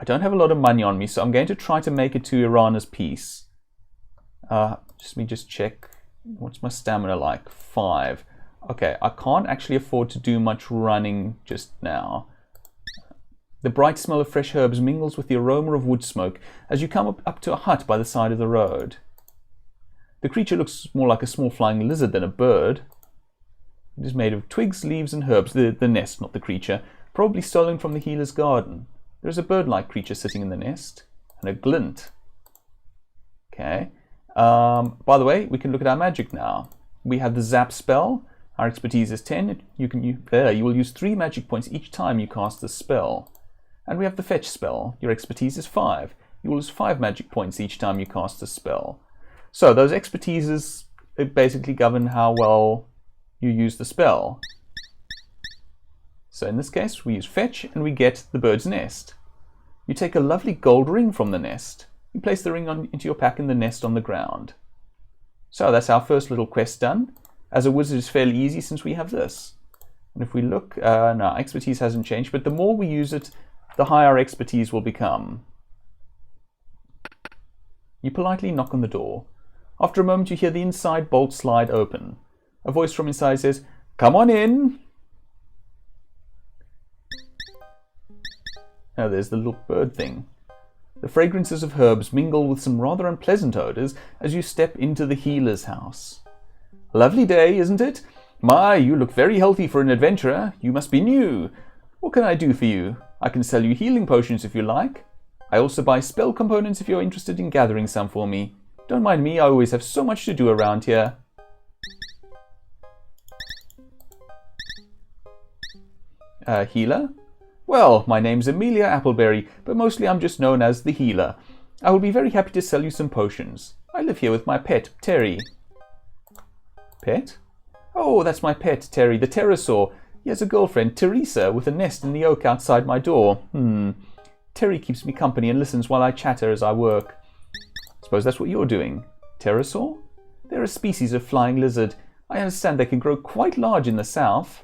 I don't have a lot of money on me, so I'm going to try to make it to Irana's peace. Let me just check. What's my stamina like? 5. Okay, I can't actually afford to do much running just now. The bright smell of fresh herbs mingles with the aroma of wood smoke as you come up to a hut by the side of the road. The creature looks more like a small flying lizard than a bird. It is made of twigs, leaves, and herbs. The nest, not the creature. Probably stolen from the healer's garden. There is a bird-like creature sitting in the nest. And a glint. Okay. By the way, we can look at our magic now. We have the zap spell. Our expertise is 10. You will use 3 magic points each time you cast the spell. And we have the fetch spell. Your expertise is 5. You will lose 5 magic points each time you cast the spell. So those expertises basically govern how well you use the spell. So in this case, we use fetch and we get the bird's nest. You take a lovely gold ring from the nest. You place the ring into your pack in the nest on the ground. So that's our first little quest done. As a wizard, it's fairly easy since we have this. And if we look, no, expertise hasn't changed, but the more we use it, the higher our expertise will become. You politely knock on the door. After a moment, you hear the inside bolt slide open. A voice from inside says, "Come on in." Oh, there's the little bird thing. The fragrances of herbs mingle with some rather unpleasant odors as you step into the healer's house. Lovely day, isn't it? My, you look very healthy for an adventurer. You must be new. What can I do for you? I can sell you healing potions if you like. I also buy spell components if you're interested in gathering some for me. Don't mind me, I always have so much to do around here. Healer? Well, my name's Amelia Appleberry, but mostly I'm just known as the Healer. I will be very happy to sell you some potions. I live here with my pet, Terry. Pet? Oh, that's my pet, Terry, the Pterosaur. He has a girlfriend, Teresa, with a nest in the oak outside my door. Terry keeps me company and listens while I chatter as I work. Suppose that's what you're doing. Pterosaur? They're a species of flying lizard. I understand they can grow quite large in the south.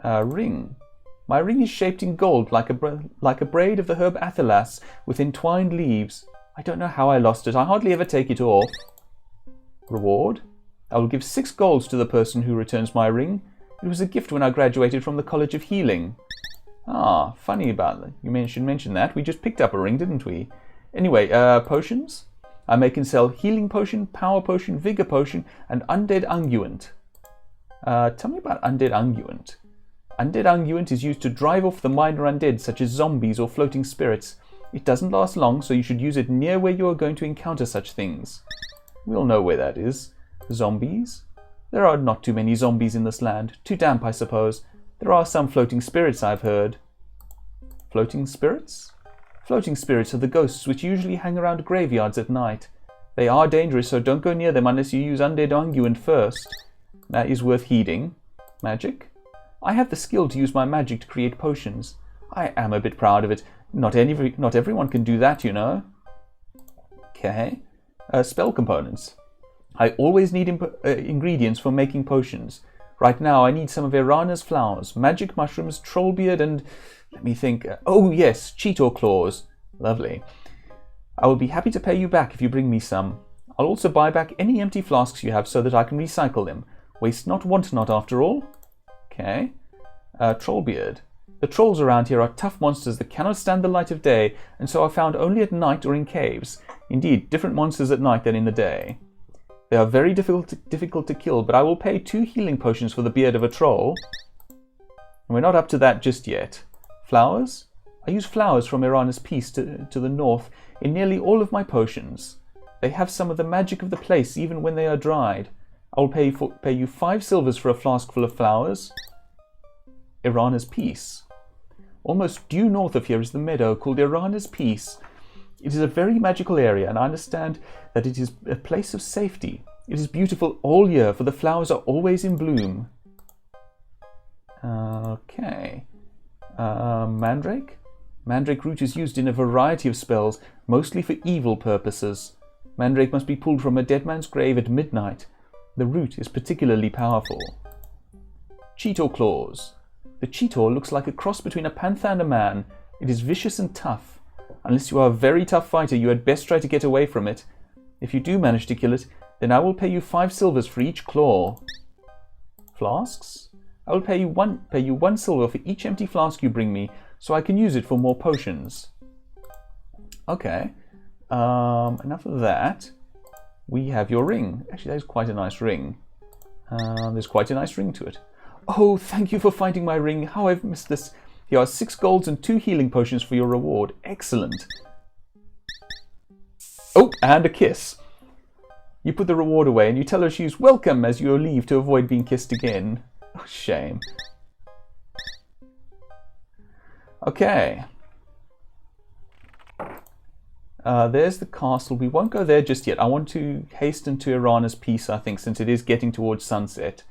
Ring. My ring is shaped in gold like a braid of the herb athalas with entwined leaves. I don't know how I lost it. I hardly ever take it off. Reward? I will give 6 golds to the person who returns my ring. It was a gift when I graduated from the College of Healing. Ah, funny about that. You should mention that. We just picked up a ring, didn't we? Anyway, potions? I make and sell healing potion, power potion, vigor potion, and undead unguent. Tell me about undead unguent. Undead unguent is used to drive off the minor undead such as zombies or floating spirits. It doesn't last long, so you should use it near where you are going to encounter such things. We'll know where that is. Zombies? There are not too many zombies in this land. Too damp, I suppose. There are some floating spirits, I've heard. Floating spirits? Floating spirits are the ghosts which usually hang around graveyards at night. They are dangerous, so don't go near them unless you use undead unguent first. That is worth heeding. Magic? I have the skill to use my magic to create potions. I am a bit proud of it. Not everyone can do that, you know. Okay. Spell components. I always need ingredients for making potions. Right now I need some of Irana's flowers, magic mushrooms, trollbeard, and let me think. Oh yes, cheetor claws. Lovely. I will be happy to pay you back if you bring me some. I'll also buy back any empty flasks you have so that I can recycle them. Waste not, want not, after all. Okay. Trollbeard. The trolls around here are tough monsters that cannot stand the light of day, and so are found only at night or in caves. Indeed, different monsters at night than in the day. They are very difficult to kill, but I will pay 2 healing potions for the beard of a troll. And we're not up to that just yet. Flowers? I use flowers from Irana's Peace to the north in nearly all of my potions. They have some of the magic of the place even when they are dried. I will pay you 5 silvers for a flask full of flowers. Irana's Peace. Almost due north of here is the meadow called Irana's Peace. It is a very magical area, and I understand that it is a place of safety. It is beautiful all year, for the flowers are always in bloom. Okay. Mandrake? Mandrake root is used in a variety of spells, mostly for evil purposes. Mandrake must be pulled from a dead man's grave at midnight. The root is particularly powerful. Cheetor claws. The cheetor looks like a cross between a panther and a man. It is vicious and tough. Unless you are a very tough fighter, you had best try to get away from it. If you do manage to kill it, then I will pay you 5 silvers for each claw. Flasks? I will pay you one silver for each empty flask you bring me, so I can use it for more potions. Okay. Enough of that. We have your ring. Actually, that is quite a nice ring. There's quite a nice ring to it. Oh, thank you for finding my ring. How I've missed this. Here are 6 golds and 2 healing potions for your reward. Excellent. Oh, and a kiss. You put the reward away and you tell her she's welcome as you leave to avoid being kissed again. Oh, shame. Okay. There's the castle. We won't go there just yet. I want to hasten to Irana's Peace, I think, since it is getting towards sunset.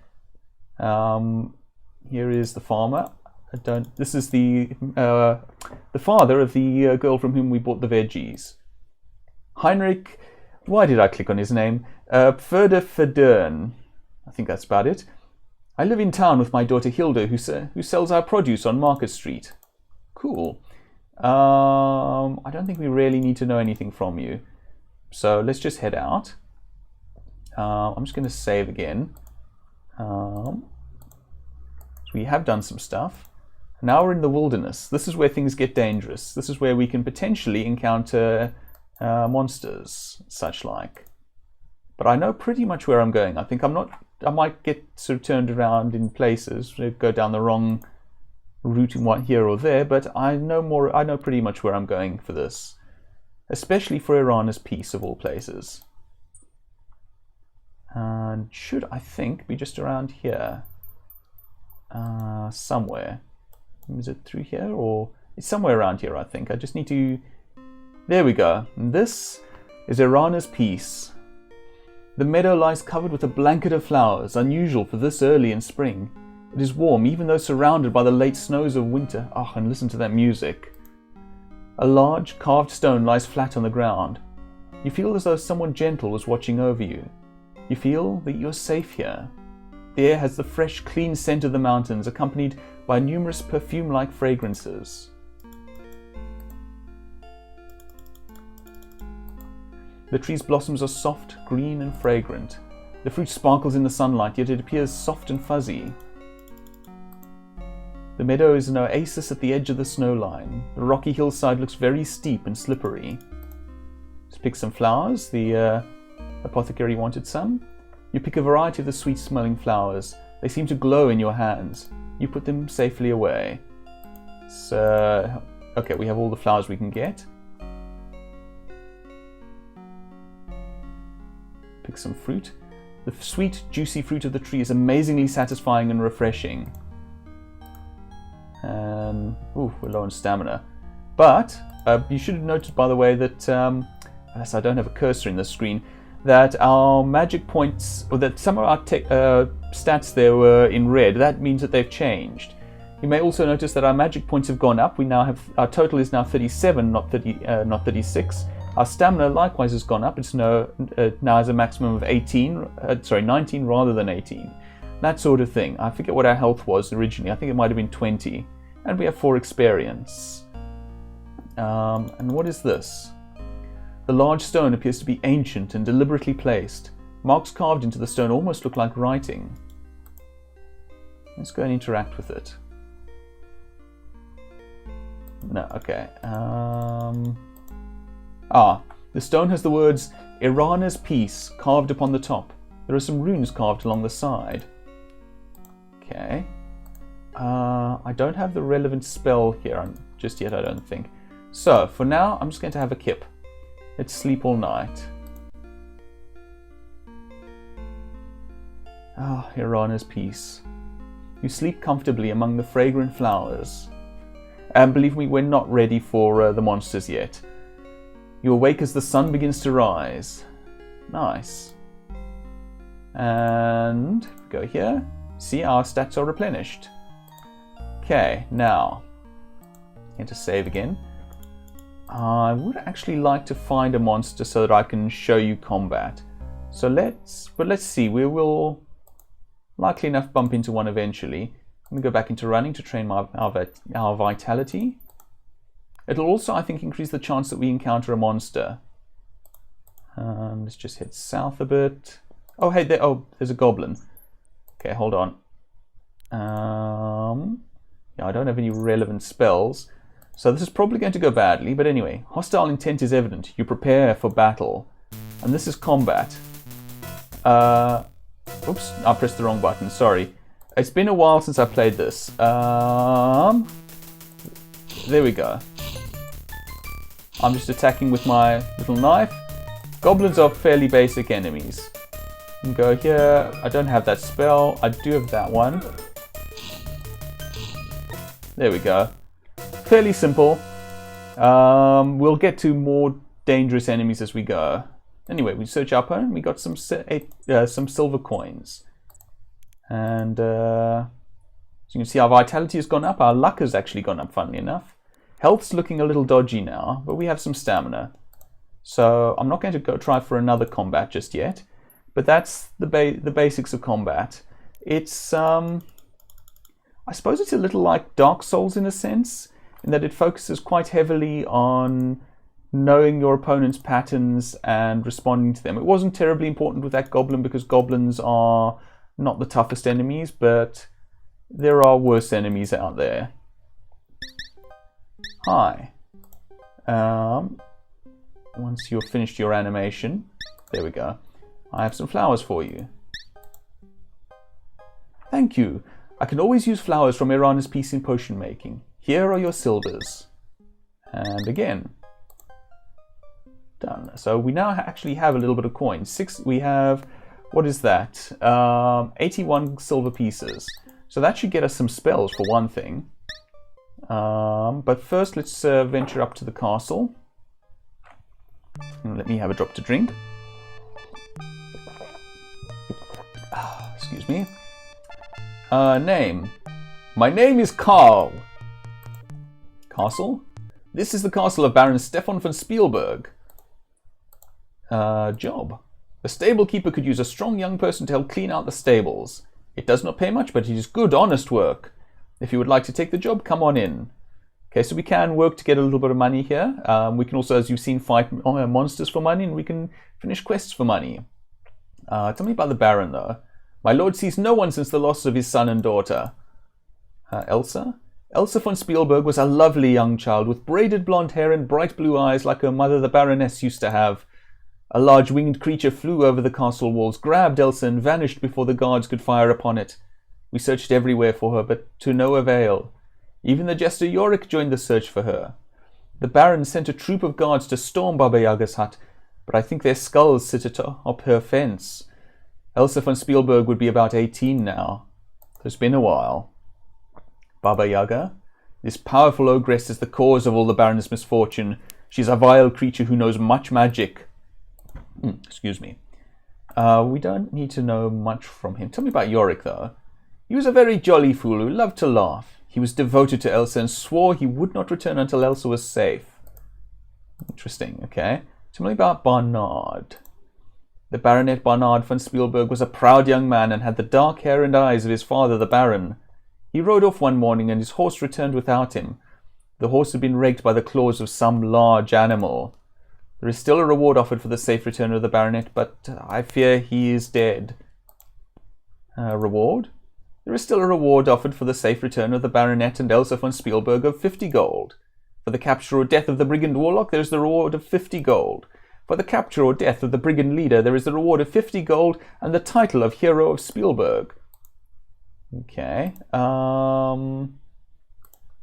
Here is the farmer. This is the father of the girl from whom we bought the veggies. Heinrich, why did I click on his name? Ferdern. I think that's about it. I live in town with my daughter Hilda, who sells our produce on Market Street. Cool. I don't think we really need to know anything from you. So let's just head out. I'm just going to save again. So we have done some stuff. Now we're in the wilderness. This is where things get dangerous. This is where we can potentially encounter monsters, such like. But I know pretty much where I'm going. I think I might get sort of turned around in places, go down the wrong route in one here or there, but I know pretty much where I'm going for this. Especially for Irana's Peace, of all places. And should, I think, be just around here. Somewhere. Is it through here? Or it's somewhere around here, I think. I just need to... There we go. And this is Irana's Peace. The meadow lies covered with a blanket of flowers, unusual for this early in spring. It is warm, even though surrounded by the late snows of winter. Oh, and listen to that music. A large, carved stone lies flat on the ground. You feel as though someone gentle was watching over you. You feel that you're safe here. The air has the fresh, clean scent of the mountains, accompanied by numerous perfume-like fragrances. The tree's blossoms are soft, green, and fragrant. The fruit sparkles in the sunlight, yet it appears soft and fuzzy. The meadow is an oasis at the edge of the snow line. The rocky hillside looks very steep and slippery. Let's pick some flowers. The apothecary wanted some. You pick a variety of the sweet-smelling flowers. They seem to glow in your hands. You put them safely away. So, okay, we have all the flowers we can get. Pick some fruit. The sweet, juicy fruit of the tree is amazingly satisfying and refreshing. And, ooh, we're low on stamina. But, you should have noticed, by the way, that, unless I don't have a cursor in the screen, that our magic points, or that some of our stats there were in red. That means that they've changed. You may also notice that our magic points have gone up. We now have, our total is now 37, not 36. Our stamina likewise has gone up. It's now has a maximum of 19 rather than 18. That sort of thing. I forget what our health was originally. I think it might have been 20. And we have 4 experience. And what is this? The large stone appears to be ancient and deliberately placed. Marks carved into the stone almost look like writing. Let's go and interact with it. No, okay. The stone has the words Irana's Peace carved upon the top. There are some runes carved along the side. Okay. I don't have the relevant spell here just yet, I don't think. So, for now, I'm just going to have a kip. Let's sleep all night. Ah, Irana's Peace. You sleep comfortably among the fragrant flowers. And believe me, we're not ready for the monsters yet. You awake as the sun begins to rise. Nice. And go here. See, our stats are replenished. Okay, now, going to save again. I would actually like to find a monster so that I can show you combat. So let's see, we will likely enough bump into one eventually. I'm going to go back into running to train our vitality. It'll also, I think, increase the chance that we encounter a monster. Let's just head south a bit. Oh, hey, there's a goblin. Okay, hold on. Yeah, I don't have any relevant spells, so this is probably going to go badly, but anyway. Hostile intent is evident. You prepare for battle. And this is combat. Oops, I pressed the wrong button, sorry. It's been a while since I played this. There we go. I'm just attacking with my little knife. Goblins are fairly basic enemies. You can go here. I don't have that spell. I do have that one. There we go. Fairly simple. We'll get to more dangerous enemies as we go. Anyway, we search our opponent. We got some silver coins. And so you can see our vitality has gone up. Our luck has actually gone up, funnily enough. Health's looking a little dodgy now, but we have some stamina. So I'm not going to go try for another combat just yet. But that's the basics of combat. It's, I suppose it's a little like Dark Souls in a sense, in that it focuses quite heavily on knowing your opponent's patterns and responding to them. It wasn't terribly important with that goblin because goblins are not the toughest enemies, but there are worse enemies out there. Hi. Once you've finished your animation, there we go. I have some flowers for you. Thank you. I can always use flowers from Irana's Peace in potion making. Here are your silvers. And again. Done. So we now actually have a little bit of coins. We have, what is that? 81 silver pieces. So that should get us some spells for one thing. But first let's venture up to the castle. And let me have a drop to drink. Excuse me. Name. My name is Carl. Castle? This is the castle of Baron Stefan von Spielburg. Job. The stable keeper could use a strong young person to help clean out the stables. It does not pay much, but it is good, honest work. If you would like to take the job, come on in. Okay, so we can work to get a little bit of money here. We can also, as you've seen, fight monsters for money, and we can finish quests for money. Tell me about the Baron, though. My lord sees no one since the loss of his son and daughter. Elsa? Elsa von Spielburg was a lovely young child with braided blonde hair and bright blue eyes like her mother, the Baroness, used to have. A large winged creature flew over the castle walls, grabbed Elsa, and vanished before the guards could fire upon it. We searched everywhere for her, but to no avail. Even the jester Yorick joined the search for her. The Baron sent a troop of guards to storm Baba Yaga's hut, but I think their skulls sit atop her fence. Elsa von Spielburg would be about 18 now. It's been a while. Baba Yaga? This powerful ogress is the cause of all the Baron's misfortune. She's a vile creature who knows much magic. Excuse me. We don't need to know much from him. Tell me about Yorick, though. He was a very jolly fool who loved to laugh. He was devoted to Elsa and swore he would not return until Elsa was safe. Interesting, okay. Tell me about Barnard. The Baronet Barnard von Spielburg was a proud young man and had the dark hair and eyes of his father, the Baron. He rode off one morning and his horse returned without him. The horse had been raked by the claws of some large animal. There is still a reward offered for the safe return of the Baronet, but I fear he is dead. Reward? There is still a reward offered for the safe return of the Baronet and Elsa von Spielburg of 50 gold. For the capture or death of the brigand warlock, there is the reward of 50 gold. For the capture or death of the brigand leader, there is the reward of 50 gold and the title of Hero of Spielburg. Okay.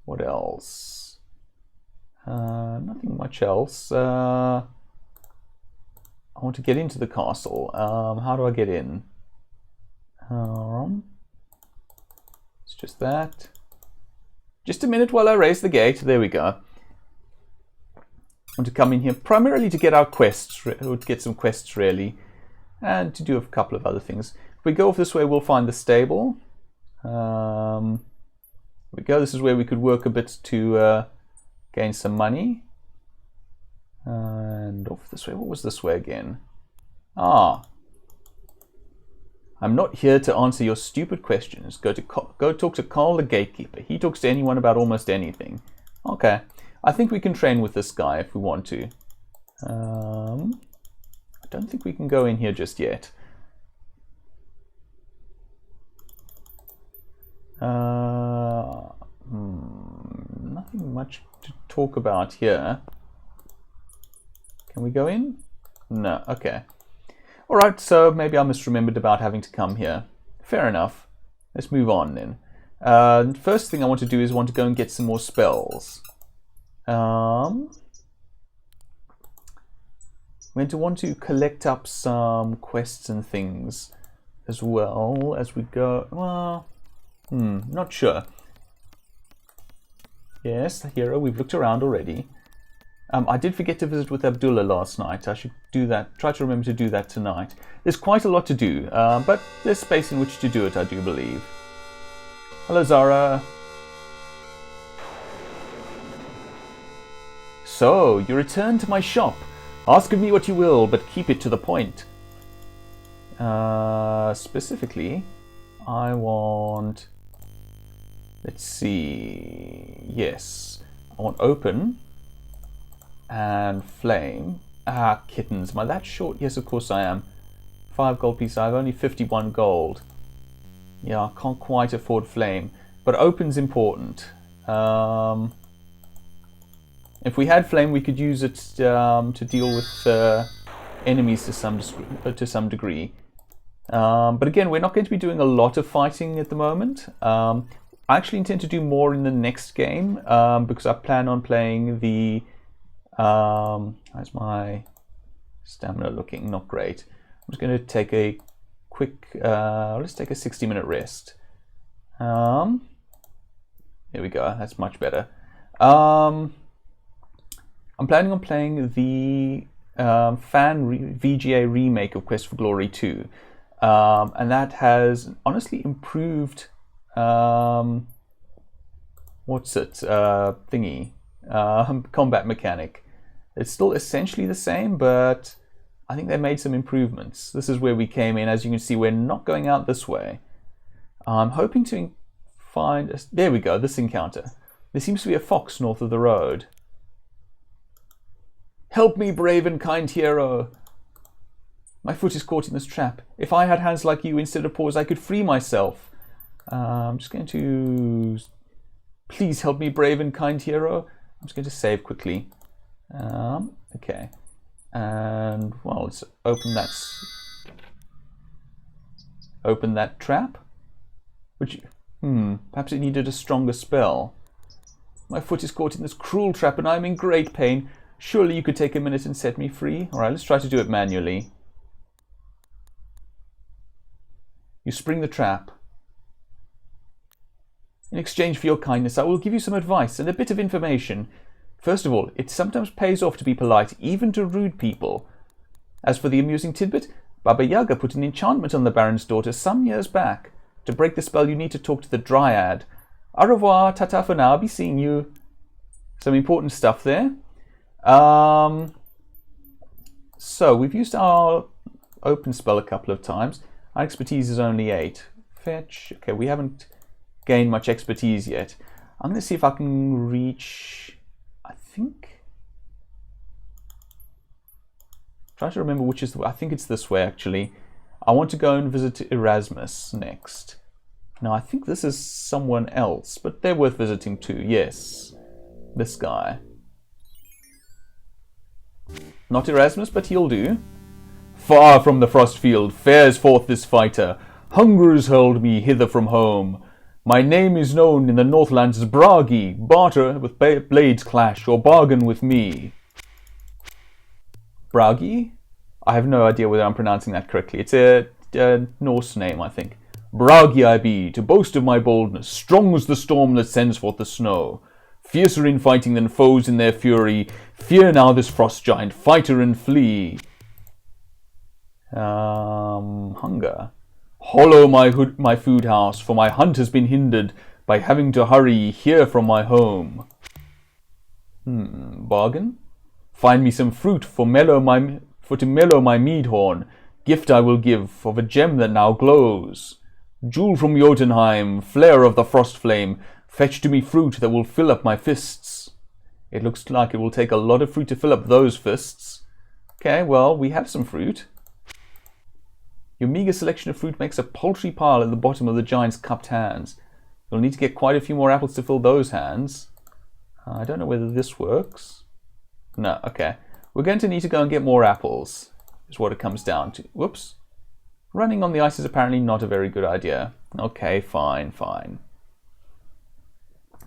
What else? Nothing much else. I want to get into the castle. How do I get in? It's just that. Just a minute while I raise the gate. There we go. I want to come in here primarily to get our quests, or to get some quests really, and to do a couple of other things. If we go off this way, we'll find the stable. Here we go. This is where we could work a bit to gain some money. And off this way. What was this way again? Ah. I'm not here to answer your stupid questions. Go talk to Carl the gatekeeper. He talks to anyone about almost anything. Okay. I think we can train with this guy if we want to. I don't think we can go in here just yet. Nothing much to talk about here. Can we go in? No, okay. Alright, so maybe I misremembered about having to come here. Fair enough. Let's move on then. First thing I want to do is I want to go and get some more spells. I'm going to want to collect up some quests and things as well as we go. Well, not sure. Yes, the hero, we've looked around already. I did forget to visit with Abdullah last night. I should do that. Try to remember to do that tonight. There's quite a lot to do, but there's space in which to do it, I do believe. Hello, Zara. So, you return to my shop. Ask of me what you will, but keep it to the point. Specifically, I want... Let's see... Yes. I want open and flame. Ah, kittens. Am I that short? Yes, of course I am. 5 gold pieces. I have only 51 gold. Yeah, I can't quite afford flame. But open's important. If we had flame, we could use it to deal with enemies to some degree. But again, we're not going to be doing a lot of fighting at the moment. I actually intend to do more in the next game because I plan on playing the... how's my stamina looking? Not great. I'm just going to take a quick... let's take a 60-minute rest. There we go. That's much better. I'm planning on playing the VGA remake of Quest for Glory 2. And that has honestly improved... what's it? Combat mechanic. It's still essentially the same, but I think they made some improvements. This is where we came in. As you can see, we're not going out this way. I'm hoping to find... There we go, this encounter. There seems to be a fox north of the road. Help me, brave and kind hero. My foot is caught in this trap. If I had hands like you instead of paws, I could free myself. I'm just going to... Please help me, brave and kind hero. I'm just going to save quickly. Okay. And, well, let's open that trap. Which, perhaps it needed a stronger spell. My foot is caught in this cruel trap and I'm in great pain. Surely you could take a minute and set me free? Alright, let's try to do it manually. You spring the trap. In exchange for your kindness, I will give you some advice and a bit of information. First of all, it sometimes pays off to be polite, even to rude people. As for the amusing tidbit, Baba Yaga put an enchantment on the Baron's daughter some years back. To break the spell, you need to talk to the Dryad. Au revoir, tata for now, I'll be seeing you. Some important stuff there. So, we've used our open spell a couple of times. Our expertise is only 8. Fetch. Okay, we haven't gained much expertise yet. I'm going to see if I can reach... I think... Try to remember which is the way. I think it's this way, actually. I want to go and visit Erasmus next. Now, I think this is someone else, but they're worth visiting too. Yes, this guy. Not Erasmus, but he'll do. Far from the frost field fares forth this fighter. Hunger has hurled me hither from home. My name is known in the Northlands as Bragi. Barter with blades clash, or bargain with me. Bragi? I have no idea whether I'm pronouncing that correctly. It's a Norse name, I think. Bragi I be, to boast of my boldness, strong as the storm that sends forth the snow. Fiercer in fighting than foes in their fury. Fear now this frost giant, fighter and flee. Hunger. Hollow my food house, for my hunt has been hindered by having to hurry here from my home. Bargain? Find me some fruit for to mellow my mead horn. Gift I will give of a gem that now glows. Jewel from Jotunheim, flare of the frost flame, fetch to me fruit that will fill up my fists. It looks like it will take a lot of fruit to fill up those fists. Okay, well, we have some fruit. Your meager selection of fruit makes a paltry pile at the bottom of the giant's cupped hands. You'll need to get quite a few more apples to fill those hands. I don't know whether this works. No, okay. We're going to need to go and get more apples, is what it comes down to. Whoops. Running on the ice is apparently not a very good idea. Okay, fine.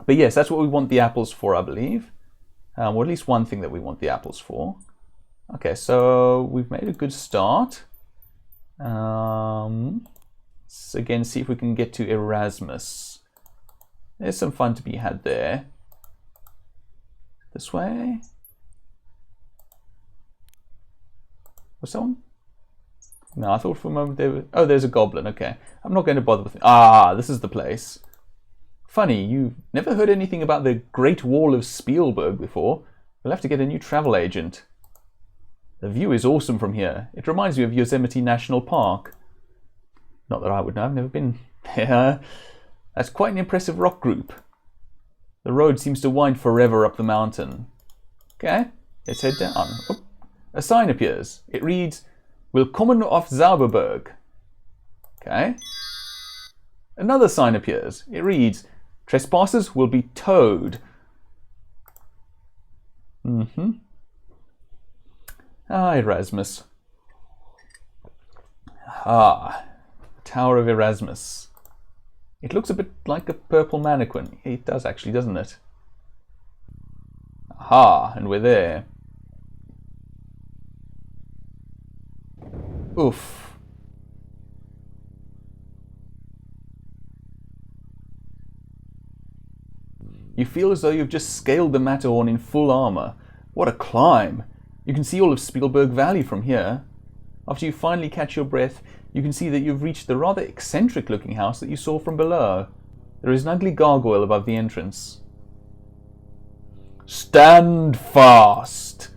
But yes, that's what we want the apples for, I believe. Or at least one thing that we want the apples for. Okay, so we've made a good start. Let's again see if we can get to Erasmus. There's some fun to be had there. This way. Was someone? No, I thought for a moment there was... Oh, there's a goblin. Okay. I'm not going to bother with it. This is the place. Funny, you've never heard anything about the Great Wall of Spielburg before. We'll have to get a new travel agent. The view is awesome from here. It reminds me of Yosemite National Park. Not that I would know. I've never been there. That's quite an impressive rock group. The road seems to wind forever up the mountain. Okay, let's head down. Oh, a sign appears. It reads, Willkommen auf Zauberberg. Okay. Another sign appears. It reads, Trespassers will be towed. Erasmus. Tower of Erasmus. It looks a bit like a purple mannequin. It does actually, doesn't it? And we're there. Oof. You feel as though you've just scaled the Matterhorn in full armor. What a climb! You can see all of Spielburg Valley from here. After you finally catch your breath, you can see that you've reached the rather eccentric-looking house that you saw from below. There is an ugly gargoyle above the entrance. Stand fast!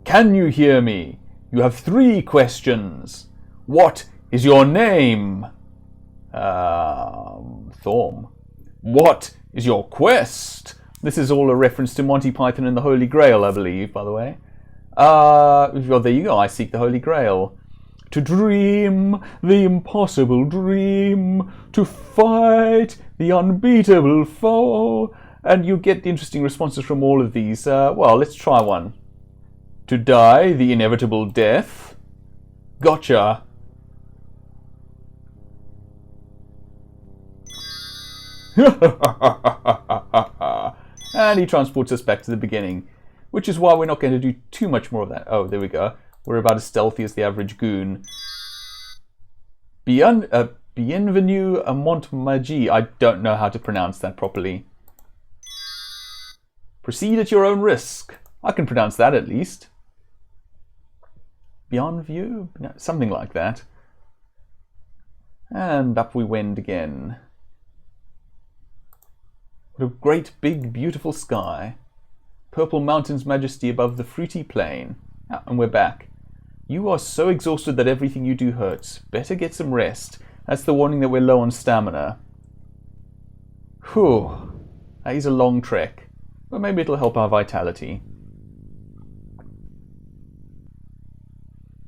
Can you hear me? You have 3 questions. What is your name? Thorm. What is your quest? This is all a reference to Monty Python and the Holy Grail, I believe, by the way. Well, there you go. I seek the Holy Grail. To dream the impossible dream. To fight the unbeatable foe. And you get interesting responses from all of these. Well, let's try one. To die the inevitable death. Gotcha. And he transports us back to the beginning. Which is why we're not going to do too much more of that. Oh, there we go. We're about as stealthy as the average goon. Bienvenue à Montmagie. I don't know how to pronounce that properly. Proceed at your own risk. I can pronounce that at least. Beyond view? No, something like that. And up we wend again. What a great, big, beautiful sky. Purple mountains' majesty above the fruity plain. And we're back. You are so exhausted that everything you do hurts. Better get some rest. That's the warning that we're low on stamina. Whew. That is a long trek. But maybe it'll help our vitality.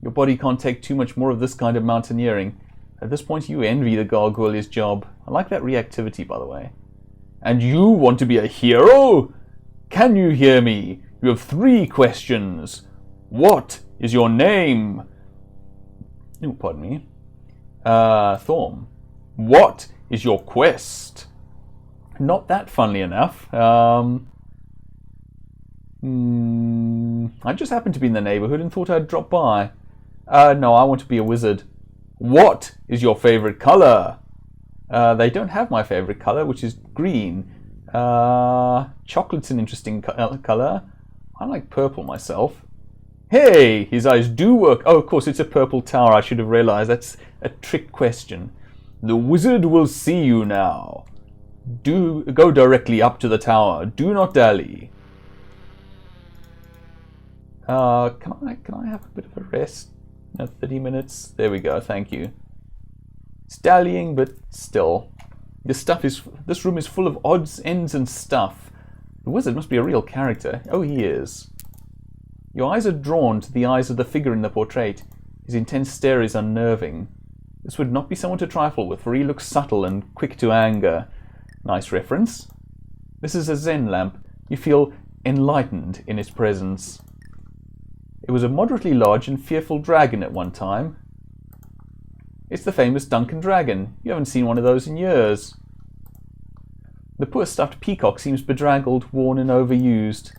Your body can't take too much more of this kind of mountaineering. At this point you envy the gargoyle's job. I like that reactivity, by the way. And you want to be a hero? Can you hear me? You have 3 questions. What is your name? Oh, pardon me. Thorm. What is your quest? Not that, funnily enough. I just happened to be in the neighborhood and thought I'd drop by. No, I want to be a wizard. What is your favorite color? They don't have my favorite color, which is green. Chocolate's an interesting color. I like purple myself. Hey, his eyes do work. Oh, of course, it's a purple tower. I should have realized. That's a trick question. The wizard will see you now. Do go directly up to the tower. Do not dally. Can I have a bit of a rest? 30 minutes. There we go. Thank you. It's dallying, but still. This room is full of odds, ends, and stuff. The wizard must be a real character. Oh, he is. Your eyes are drawn to the eyes of the figure in the portrait. His intense stare is unnerving. This would not be someone to trifle with, for he looks subtle and quick to anger. Nice reference. This is a Zen lamp. You feel enlightened in its presence. It was a moderately large and fearful dragon at one time. It's the famous Duncan dragon. You haven't seen one of those in years. The poor stuffed peacock seems bedraggled, worn and overused.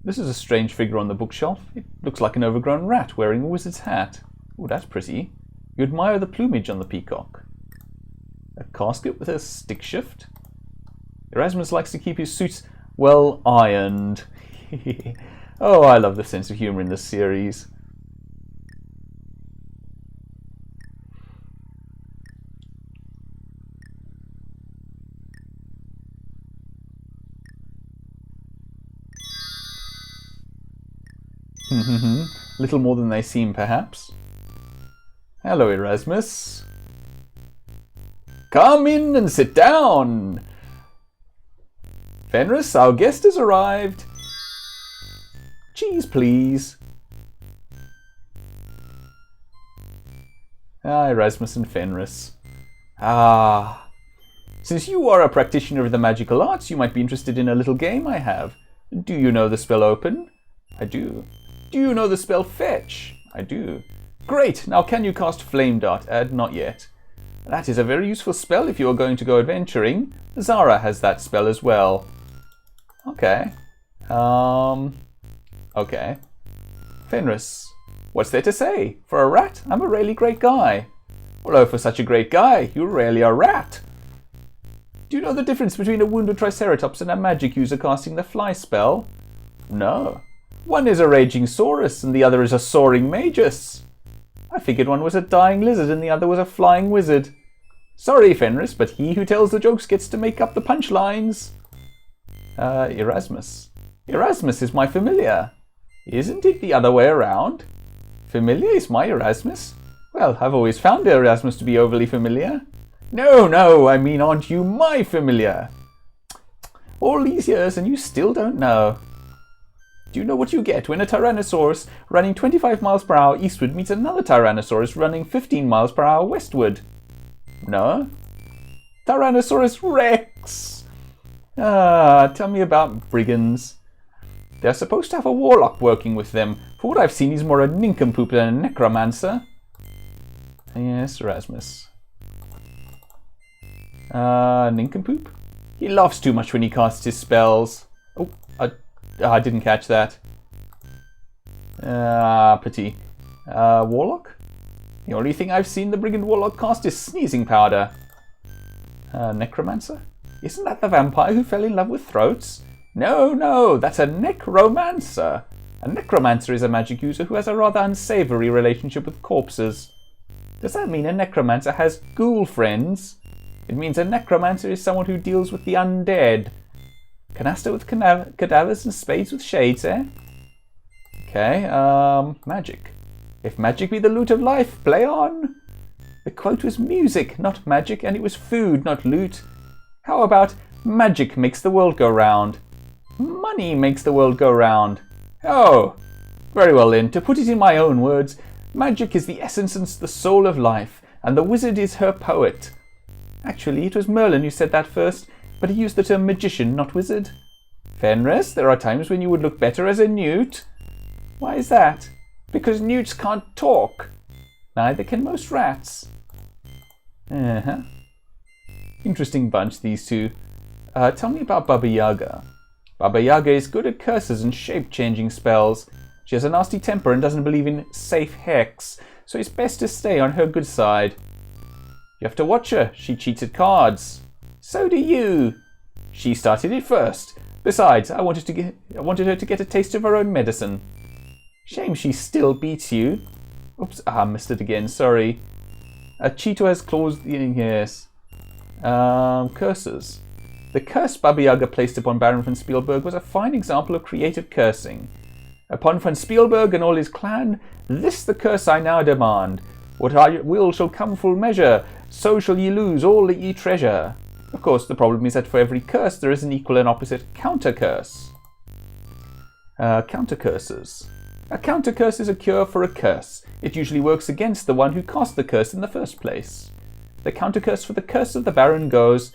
This is a strange figure on the bookshelf. It looks like an overgrown rat wearing a wizard's hat. Oh, that's pretty. You admire the plumage on the peacock. A casket with a stick shift. Erasmus likes to keep his suits well ironed. Oh, I love the sense of humor in this series. Little more than they seem, perhaps. Hello, Erasmus. Come in and sit down. Fenris, our guest has arrived. Cheese, please. Erasmus and Fenris. Since you are a practitioner of the magical arts, you might be interested in a little game I have. Do you know the spell open? I do. Do you know the spell fetch? I do. Great! Now can you cast Flame Dart? Not yet. That is a very useful spell if you are going to go adventuring. Zara has that spell as well. Okay. Okay. Fenris, what's there to say? For a rat, I'm a really great guy. Although for such a great guy, you're really a rat. Do you know the difference between a wounded Triceratops and a magic user casting the fly spell? No. One is a raging saurus and the other is a soaring magus. I figured one was a dying lizard and the other was a flying wizard. Sorry, Fenris, but he who tells the jokes gets to make up the punchlines. Erasmus. Erasmus is my familiar. Isn't it the other way around? Familiar is my Erasmus? Well, I've always found Erasmus to be overly familiar. No, I mean, aren't you my familiar? All these years and you still don't know. Do you know what you get when a Tyrannosaurus running 25 miles per hour eastward meets another Tyrannosaurus running 15 miles per hour westward? No? Tyrannosaurus Rex! Tell me about brigands. They're supposed to have a warlock working with them. For what I've seen, he's more a nincompoop than a necromancer. Yes, Erasmus. Nincompoop? He laughs too much when he casts his spells. Oh, I didn't catch that. Pity. Warlock? The only thing I've seen the brigand warlock cast is sneezing powder. Necromancer? Isn't that the vampire who fell in love with throats? No, that's a necromancer. A necromancer is a magic user who has a rather unsavory relationship with corpses. Does that mean a necromancer has ghoul friends? It means a necromancer is someone who deals with the undead. Canasta with cadavers and spades with shades, eh? Okay, magic. If magic be the loot of life, play on. The quote was music, not magic, and it was food, not loot. How about magic makes the world go round? Money makes the world go round. Oh, very well then, to put it in my own words, magic is the essence and the soul of life, and the wizard is her poet. Actually, it was Merlin who said that first, but he used the term magician, not wizard. Fenris, there are times when you would look better as a newt. Why is that? Because newts can't talk. Neither can most rats. Uh-huh. Interesting bunch, these two. Tell me about Baba Yaga. Baba Yaga is good at curses and shape-changing spells. She has a nasty temper and doesn't believe in safe hex, so it's best to stay on her good side. You have to watch her. She cheats at cards. So do you. She started it first. Besides, I wanted her to get a taste of her own medicine. Shame she still beats you. Oops, I missed it again, sorry. A Cheeto has claws, yes. Curses. The curse Baba Yaga placed upon Baron von Spielburg was a fine example of creative cursing. Upon von Spielburg and all his clan, this the curse I now demand. What I will shall come full measure, so shall ye lose all that ye treasure. Of course, the problem is that for every curse there is an equal and opposite counter-curse. Counter-curses. A counter-curse is a cure for a curse. It usually works against the one who cast the curse in the first place. The counter-curse for the curse of the Baron goes,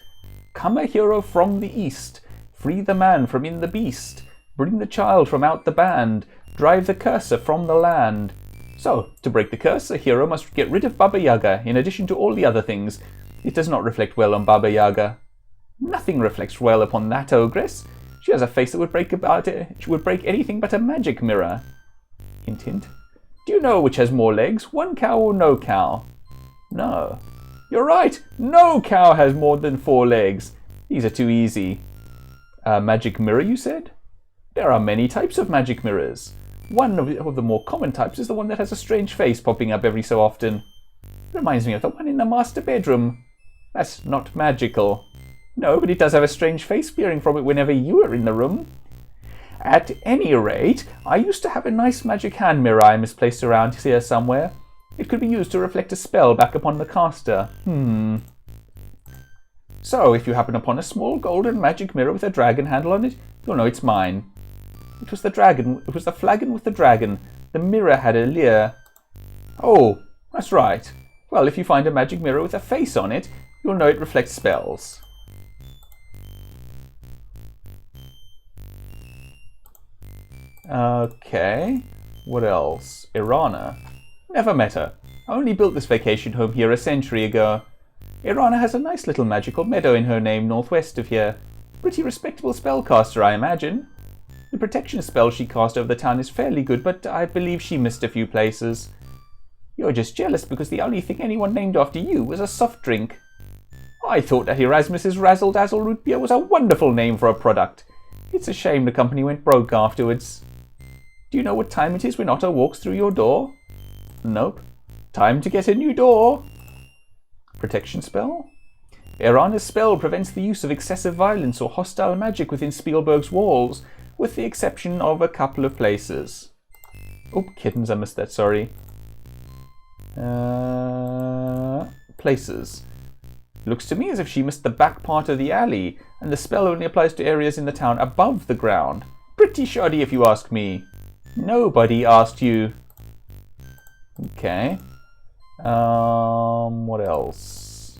Come a hero from the east, free the man from in the beast, bring the child from out the band, drive the curser from the land. So, to break the curse, a hero must get rid of Baba Yaga, in addition to all the other things. It does not reflect well on Baba Yaga. Nothing reflects well upon that ogress. She has a face that would break anything but a magic mirror. Hint, hint. Do you know which has more legs, one cow or no cow? No. You're right, no cow has more than 4 legs. These are too easy. A magic mirror, you said? There are many types of magic mirrors. One of the more common types is the one that has a strange face popping up every so often. Reminds me of the one in the master bedroom. That's not magical. No, but it does have a strange face peering from it whenever you are in the room. At any rate, I used to have a nice magic hand mirror I misplaced around here somewhere. It could be used to reflect a spell back upon the caster. So, if you happen upon a small golden magic mirror with a dragon handle on it, you'll know it's mine. It was the flagon with the dragon. The mirror had a leer. Oh, that's right. Well, if you find a magic mirror with a face on it, you'll know it reflects spells. Okay, what else? Irana. Never met her. I only built this vacation home here a century ago. Irana has a nice little magical meadow in her name northwest of here. Pretty respectable spellcaster, I imagine. The protection spell she cast over the town is fairly good, but I believe she missed a few places. You're just jealous because the only thing anyone named after you was a soft drink. I thought that Erasmus's Razzle Dazzle Root Beer was a wonderful name for a product. It's a shame the company went broke afterwards. Do you know what time it is when Otto walks through your door? Nope. Time to get a new door. Protection spell? Irana's spell prevents the use of excessive violence or hostile magic within Spielburg's walls, with the exception of a couple of places. Oh, kittens, I missed that, sorry. Places. Looks to me as if she missed the back part of the alley, and the spell only applies to areas in the town above the ground. Pretty shoddy if you ask me. Nobody asked you. Okay. What else?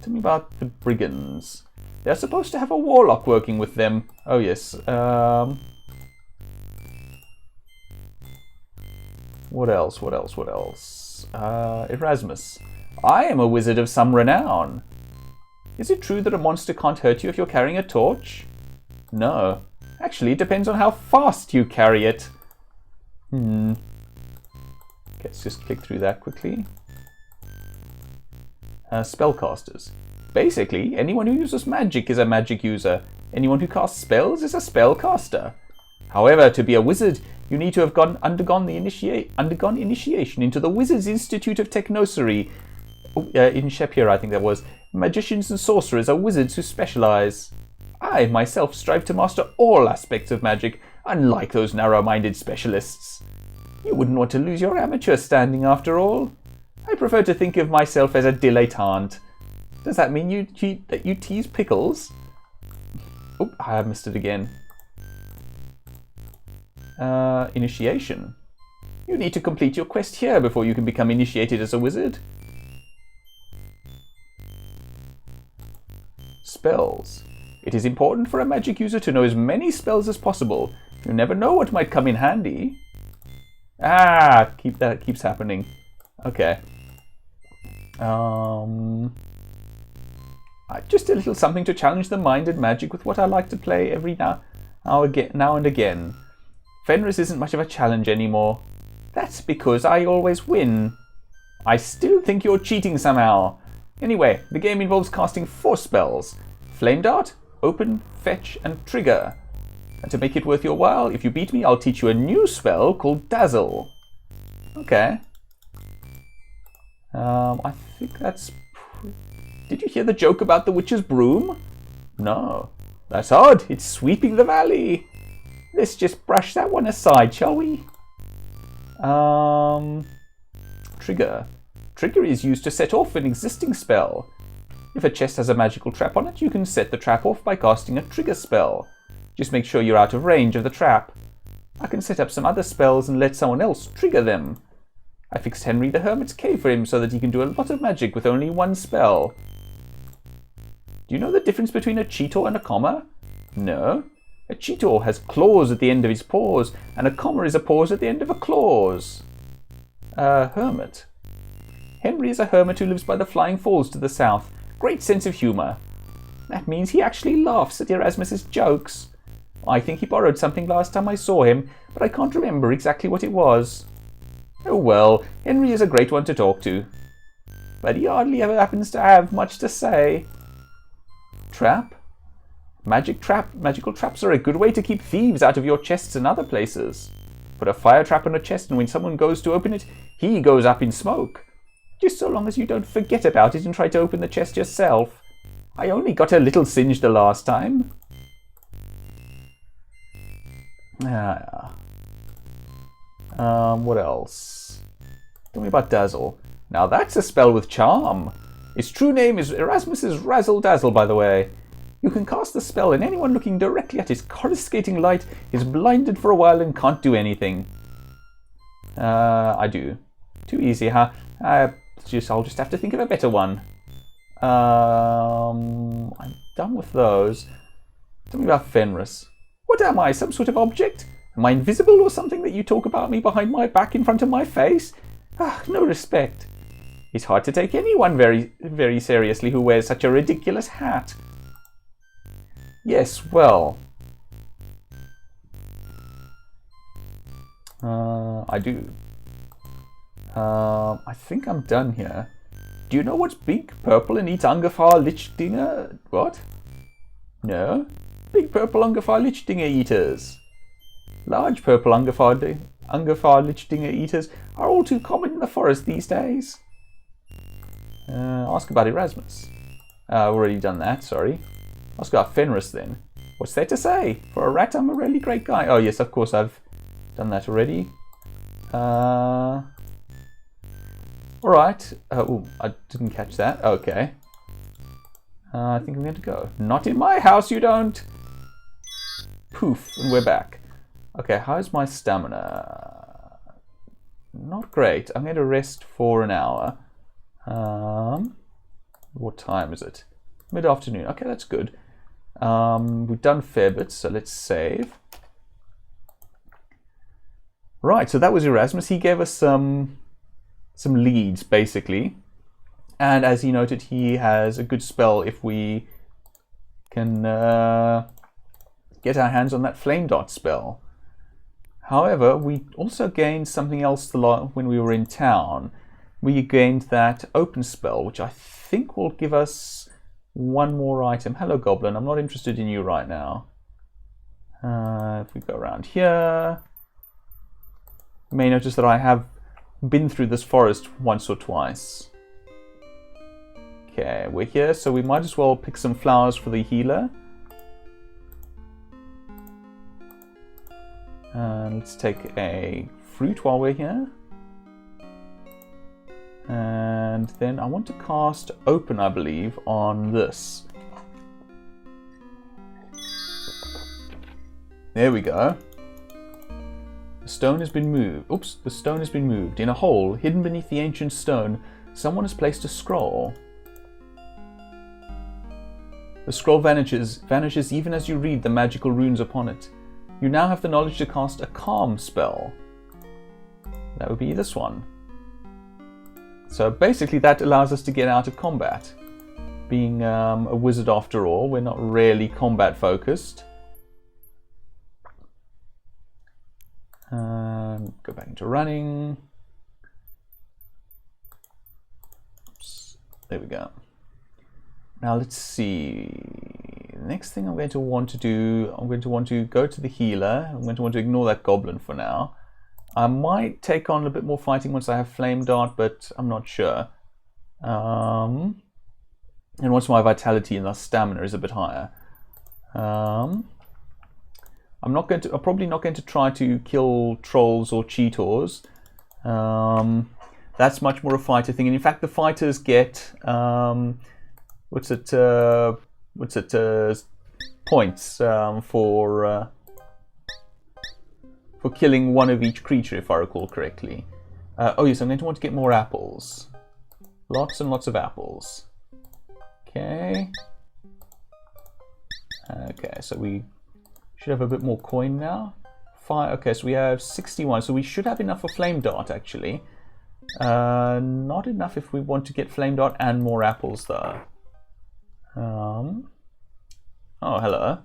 Tell me about the brigands. They're supposed to have a warlock working with them. Oh yes. What else? Erasmus. I am a wizard of some renown. Is it true that a monster can't hurt you if you're carrying a torch? No. Actually, it depends on how fast you carry it. Let's just click through that quickly. Spellcasters. Basically, anyone who uses magic is a magic user. Anyone who casts spells is a spellcaster. However, to be a wizard, you need to have undergone initiation into the Wizards Institute of Technocery. In Shepir, I think that was. Magicians and sorcerers are wizards who specialize. I, myself, strive to master all aspects of magic, unlike those narrow-minded specialists. You wouldn't want to lose your amateur standing, after all. I prefer to think of myself as a dilettante. Does that mean you tease pickles? Oh, I missed it again. Initiation. You need to complete your quest here before you can become initiated as a wizard. Spells. It It is important for a magic user to know as many spells as possible. You never know what might come in handy. Ah, keeps happening. Okay. Just a little something to challenge the mind and magic with what I like to play every now and again. Fenris isn't much of a challenge anymore. That's because I always win. I still think you're cheating somehow. Anyway, the game involves casting 4 spells. Flame Dart, Open, Fetch, and Trigger. And to make it worth your while, if you beat me, I'll teach you a new spell called Dazzle. Okay. I think that's... Did you hear the joke about the witch's broom? No. That's odd. It's sweeping the valley. Let's just brush that one aside, shall we? Trigger. Trigger is used to set off an existing spell. If a chest has a magical trap on it, you can set the trap off by casting a trigger spell. Just make sure you're out of range of the trap. I can set up some other spells and let someone else trigger them. I fixed Henry the Hermit's cave for him so that he can do a lot of magic with only 1 spell. Do you know the difference between a cheetor and a comma? No. A cheetor has claws at the end of his paws, and a comma is a pause at the end of a clause. Hermit. Henry is a hermit who lives by the Flying Falls to the south. Great sense of humour. That means he actually laughs at Erasmus's jokes. I think he borrowed something last time I saw him, but I can't remember exactly what it was. Oh well, Henry is a great one to talk to. But he hardly ever happens to have much to say. Trap? Magical traps are a good way to keep thieves out of your chests and other places. Put a fire trap on a chest and when someone goes to open it, he goes up in smoke. Just so long as you don't forget about it and try to open the chest yourself. I only got a little singed the last time. What else? Tell me about Dazzle. Now that's a spell with charm. Its true name is Erasmus's Razzle Dazzle, by the way. You can cast the spell and anyone looking directly at its coruscating light is blinded for a while and can't do anything. I do. Too easy, huh? I'll just have to think of a better one. I'm done with those. Tell me about Fenris. What am I, some sort of object? Am I invisible or something that you talk about me behind my back in front of my face? No respect. It's hard to take anyone very, very seriously who wears such a ridiculous hat. Yes, well... I do. I think I'm done here. Do you know what's big, purple, and eats Ungefähr Lichdinger? What? No? Big purple Ungefähr Lichdinger eaters. Large purple Ungefähr Lichdinger eaters are all too common in the forest these days. Ask about Erasmus. I've already done that, sorry. Ask about Fenris then. What's there to say? For a rat, I'm a really great guy. Oh yes, of course, I've done that already. Alright. Oh, I didn't catch that. Okay. I think I'm going to go. Not in my house, you don't! Poof, and we're back. Okay, how's my stamina? Not great. I'm going to rest for an hour. What time is it? Mid-afternoon. Okay, that's good. We've done a fair bit, so let's save. Right, so that was Erasmus. He gave us some leads, basically. And as he noted, he has a good spell if we can get our hands on that Flame Dart spell. However, we also gained something else when we were in town. We gained that Open spell, which I think will give us one more item. Hello, Goblin. I'm not interested in you right now. If we go around here, you may notice that I have been through this forest once or twice. Okay, we're here, so we might as well pick some flowers for the healer. And let's take a fruit while we're here. And then I want to cast Open, I believe, on this. There we go. The stone has been moved. Oops, the stone has been moved. In a hole hidden beneath the ancient stone, someone has placed a scroll. The scroll vanishes even as you read the magical runes upon it. You now have the knowledge to cast a calm spell. That would be this one. So basically that allows us to get out of combat. Being a wizard after all, we're not really combat focused. Go back into running. Oops. There we go. Now let's see. The next thing I'm going to want to do, I'm going to want to go to the healer. I'm going to want to ignore that goblin for now. I might take on a bit more fighting once I have Flame Dart, but I'm not sure. And once my vitality and thus stamina is a bit higher. I'm probably not going to try to kill trolls or cheetors. That's much more a fighter thing. And in fact, the fighters get points for killing one of each creature, if I recall correctly. Oh yes, I'm going to want to get more apples. Lots and lots of apples. Okay. Okay, so we should have a bit more coin now. Okay, so we have 61, so we should have enough for Flame Dart, actually. Not enough if we want to get Flame Dart and more apples, though. Oh, hello.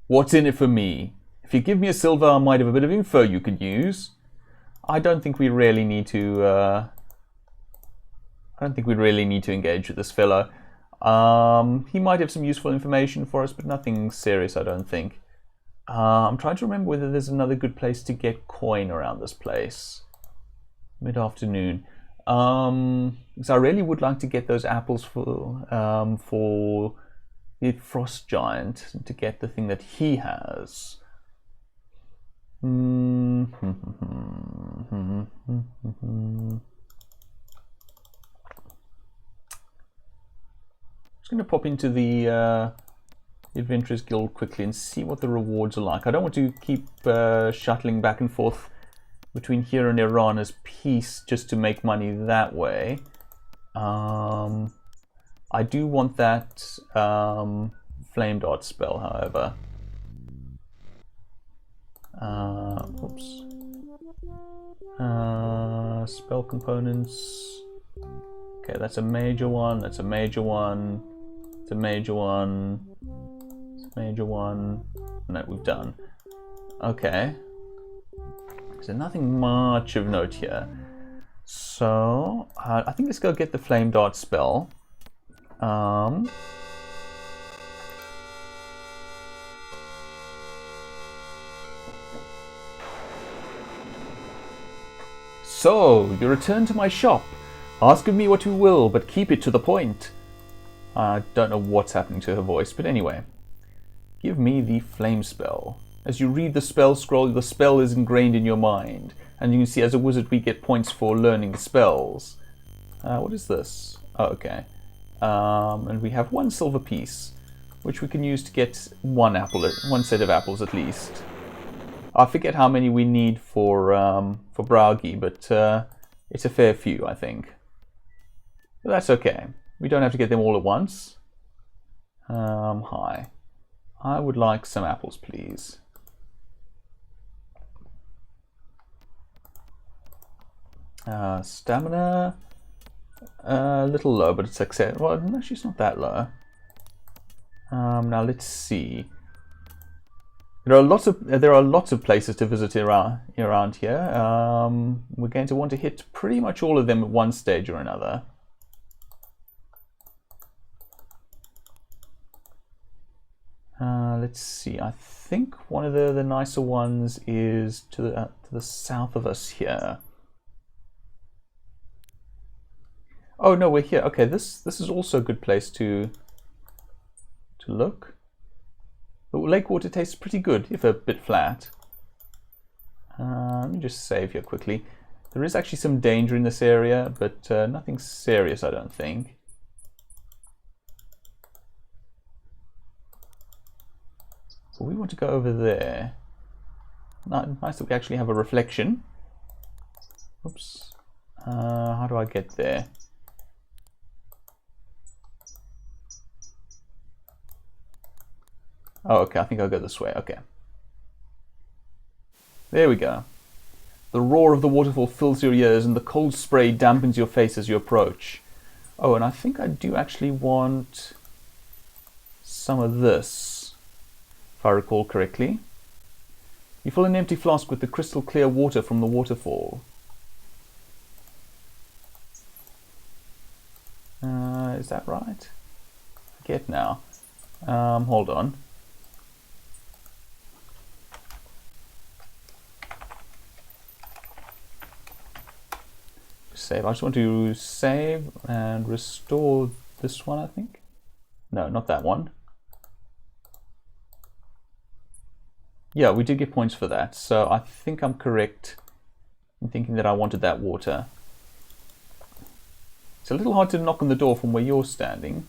What's in it for me? If you give me a silver, I might have a bit of info you could use. I don't think we really need to engage with this fellow. He might have some useful information for us, but nothing serious, I don't think. I'm trying to remember whether there's another good place to get coin around this place. Mid-afternoon. Because I really would like to get those apples for the Frost Giant, to get the thing that he has. Just going to pop into the Adventurers Guild quickly and see what the rewards are like. I don't want to keep shuttling back and forth between here and Iran as peace just to make money that way. I do want that Flame Dart spell, however. Oops. Spell components. Okay, that's a major one, that's a major one, it's a major one, it's a major one, and that we've done. Okay. So nothing much of note here. So I think let's go get the Flame Dart spell. So, you return to my shop. Ask of me what you will, but keep it to the point. I don't know what's happening to her voice, but anyway. Give me the flame spell. As you read the spell scroll, the spell is ingrained in your mind. And you can see as a wizard we get points for learning the spells. What is this? Oh, okay. And we have one silver piece, which we can use to get one set of apples at least. I forget how many we need for Bragi, but it's a fair few, I think. But that's okay. We don't have to get them all at once. Hi. I would like some apples, please. Stamina, a little low, but it's acceptable. Well, no, she's not that low. Now let's see. There are lots of places to visit around here. We're going to want to hit pretty much all of them at one stage or another. Let's see. I think one of the nicer ones is to the south of us here. Oh no, we're here. Okay, this is also a good place to look. The lake water tastes pretty good, if a bit flat. Let me just save here quickly. There is actually some danger in this area, but nothing serious, I don't think. So we want to go over there. Nice that we actually have a reflection. Oops. How do I get there? Oh, okay, I think I'll go this way. Okay. There we go. The roar of the waterfall fills your ears and the cold spray dampens your face as you approach. Oh, and I think I do actually want some of this, if I recall correctly. You fill an empty flask with the crystal clear water from the waterfall. Is that right? I forget now. Hold on. Save. I just want to save and restore this one, I think. No, not that one. Yeah, we did get points for that, so I think I'm correct in thinking that I wanted that water. It's a little hard to knock on the door from where you're standing.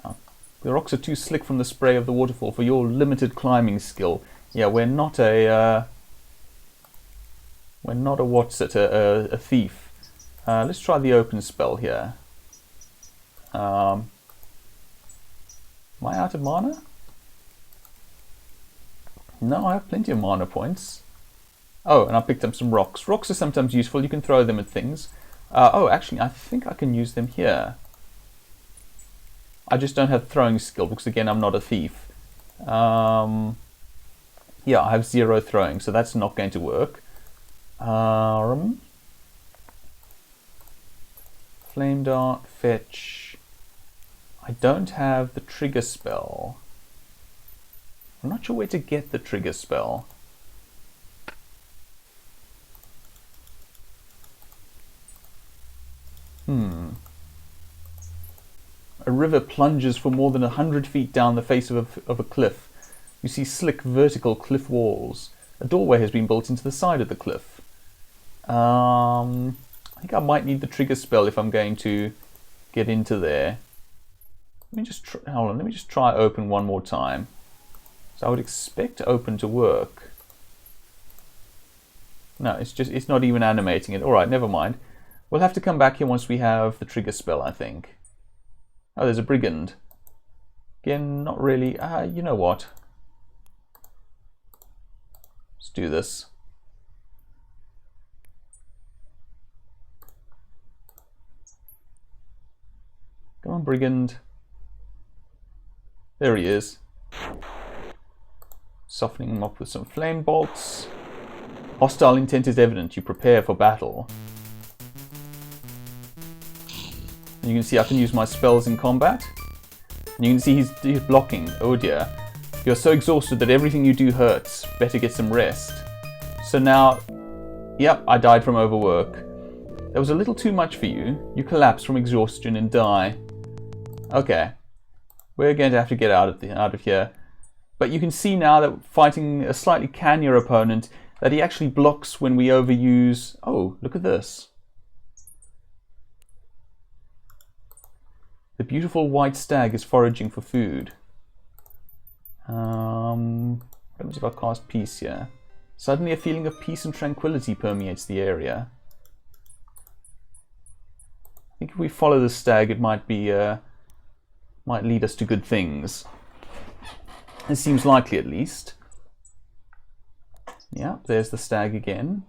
Oh, the rocks are too slick from the spray of the waterfall for your limited climbing skill. Yeah, we're not a a thief. Let's try the open spell here. Am I out of mana? No, I have plenty of mana points. Oh, and I picked up some rocks. Rocks are sometimes useful. You can throw them at things. Oh, actually, I think I can use them here. I just don't have throwing skill because, again, I'm not a thief. Yeah, I have 0 throwing, so that's not going to work. Flame dart, fetch. I don't have the trigger spell. I'm not sure where to get the trigger spell. A river plunges for more than 100 feet down the face of a cliff. You see slick vertical cliff walls. A doorway has been built into the side of the cliff. I think I might need the trigger spell if I'm going to get into there. Let me just hold on. Let me just try open one more time. So I would expect open to work. No, it's not even animating it. All right, never mind. We'll have to come back here once we have the trigger spell, I think. Oh, there's a brigand. Again, not really. You know what? Let's do this. Come on, brigand. There he is. Softening him up with some flame bolts. Hostile intent is evident. You prepare for battle. And you can see I can use my spells in combat. And you can see he's blocking. Oh dear. You're so exhausted that everything you do hurts. Better get some rest. So now, yep, I died from overwork. That was a little too much for you. You collapse from exhaustion and die. Okay. We're going to have to get out of here. But you can see now that fighting a slightly cannier opponent, that he actually blocks when we overuse... Oh, look at this. The beautiful white stag is foraging for food. Let me see if I cast peace here. Suddenly a feeling of peace and tranquility permeates the area. I think if we follow the stag, it might be... might lead us to good things. It seems likely, at least. Yeah, there's the stag again.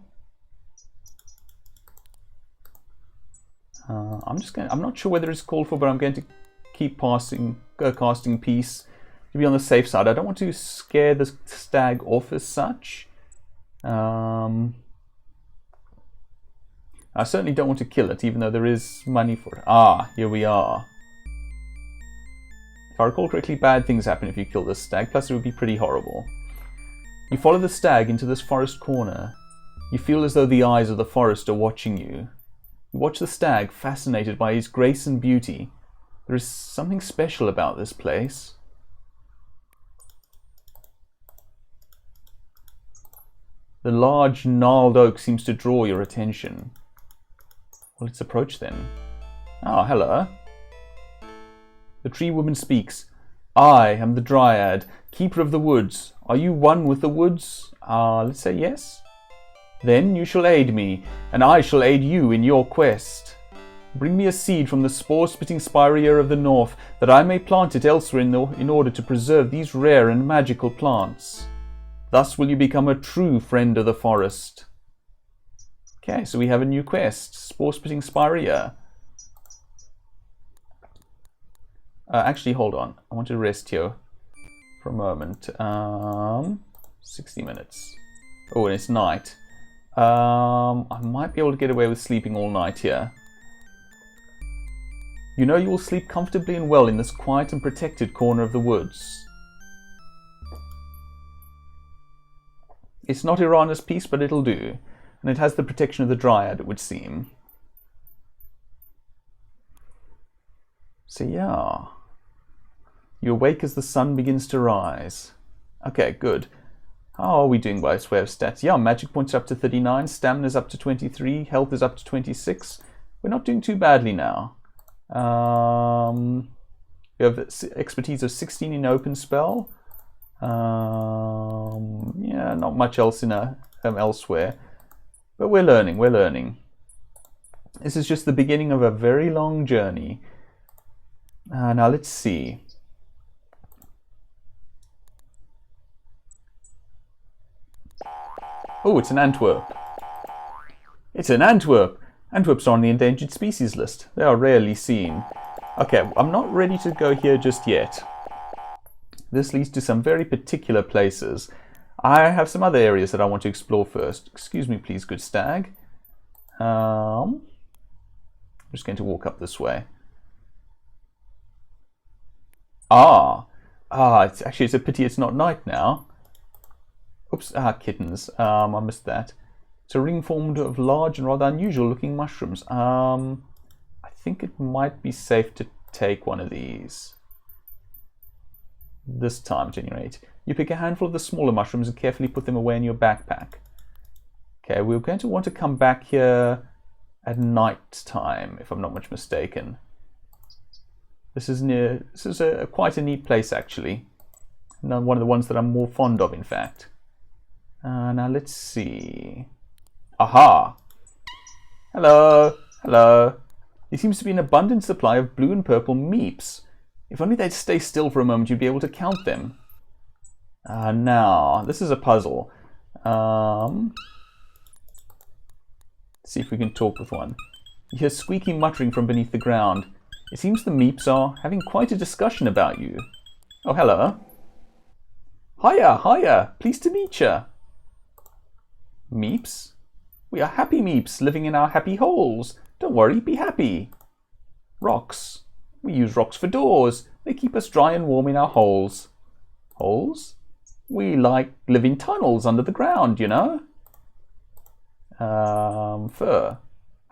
I'm not sure whether it's called for, but I'm going to keep casting peace to be on the safe side. I don't want to scare the stag off as such. I certainly don't want to kill it, even though there is money for it. Ah, here we are. If I recall correctly, bad things happen if you kill this stag, plus it would be pretty horrible. You follow the stag into this forest corner. You feel as though the eyes of the forest are watching you. You watch the stag, fascinated by his grace and beauty. There is something special about this place. The large, gnarled oak seems to draw your attention. Well, let's approach then. Ah, hello. The tree woman speaks. I am the Dryad, keeper of the woods. Are you one with the woods? Let's say yes. Then you shall aid me, and I shall aid you in your quest. Bring me a seed from the spore-spitting Spirea of the north, that I may plant it elsewhere in order to preserve these rare and magical plants. Thus will you become a true friend of the forest. Okay, so we have a new quest. Spore-spitting Spirea. Actually, hold on. I want to rest here for a moment. 60 minutes. Oh, and it's night. I might be able to get away with sleeping all night here. You know you will sleep comfortably and well in this quiet and protected corner of the woods. It's not Irana's piece, but it'll do. And it has the protection of the Dryad, it would seem. So yeah. You awake as the sun begins to rise. Okay, good. How are we doing by way of stats? Yeah, magic points are up to 39, stamina's up to 23, health is up to 26. We're not doing too badly now. We have expertise of 16 in open spell. Yeah, not much else in elsewhere. But we're learning, we're learning. This is just the beginning of a very long journey. Now let's see. Oh, it's an Antwerp. It's an Antwerp! Antwerps are on the endangered species list. They are rarely seen. Okay, I'm not ready to go here just yet. This leads to some very particular places. I have some other areas that I want to explore first. Excuse me, please, good stag. I'm just going to walk up this way. It's a pity it's not night now. Oops, kittens. I missed that. It's a ring formed of large and rather unusual looking mushrooms. I think it might be safe to take one of these. This time, at any rate. You pick a handful of the smaller mushrooms and carefully put them away in your backpack. Okay, we're going to want to come back here at night time, if I'm not much mistaken. This is quite a neat place, actually. One of the ones that I'm more fond of, in fact. Now let's see. Aha! Hello! Hello! There seems to be an abundant supply of blue and purple meeps. If only they'd stay still for a moment, you'd be able to count them. Now, this is a puzzle. Let's see if we can talk with one. You hear squeaky muttering from beneath the ground. It seems the meeps are having quite a discussion about you. Oh, hello. Hiya, hiya! Pleased to meet ya. Meeps? We are happy meeps living in our happy holes. Don't worry, be happy. Rocks. We use rocks for doors. They keep us dry and warm in our holes. Holes? We live in tunnels under the ground, you know. Fur.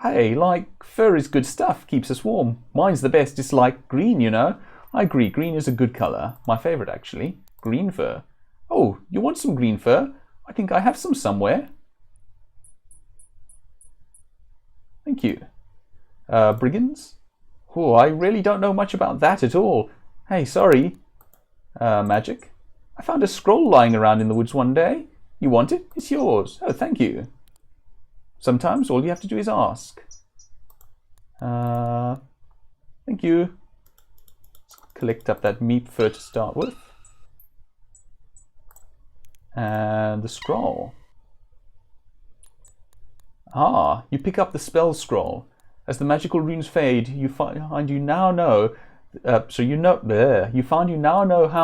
Hey, fur is good stuff, keeps us warm. Mine's the best, it's like green, you know. I agree, green is a good colour. My favourite, actually. Green fur. Oh, you want some green fur? I think I have some somewhere. Thank you. Brigands? Oh, I really don't know much about that at all. Hey, sorry. Magic? I found a scroll lying around in the woods one day. You want it? It's yours. Oh, thank you. Sometimes all you have to do is ask. Thank you. Let's collect up that meep fur to start with. And the scroll. You pick up the spell scroll. As the magical runes fade, you find you now know how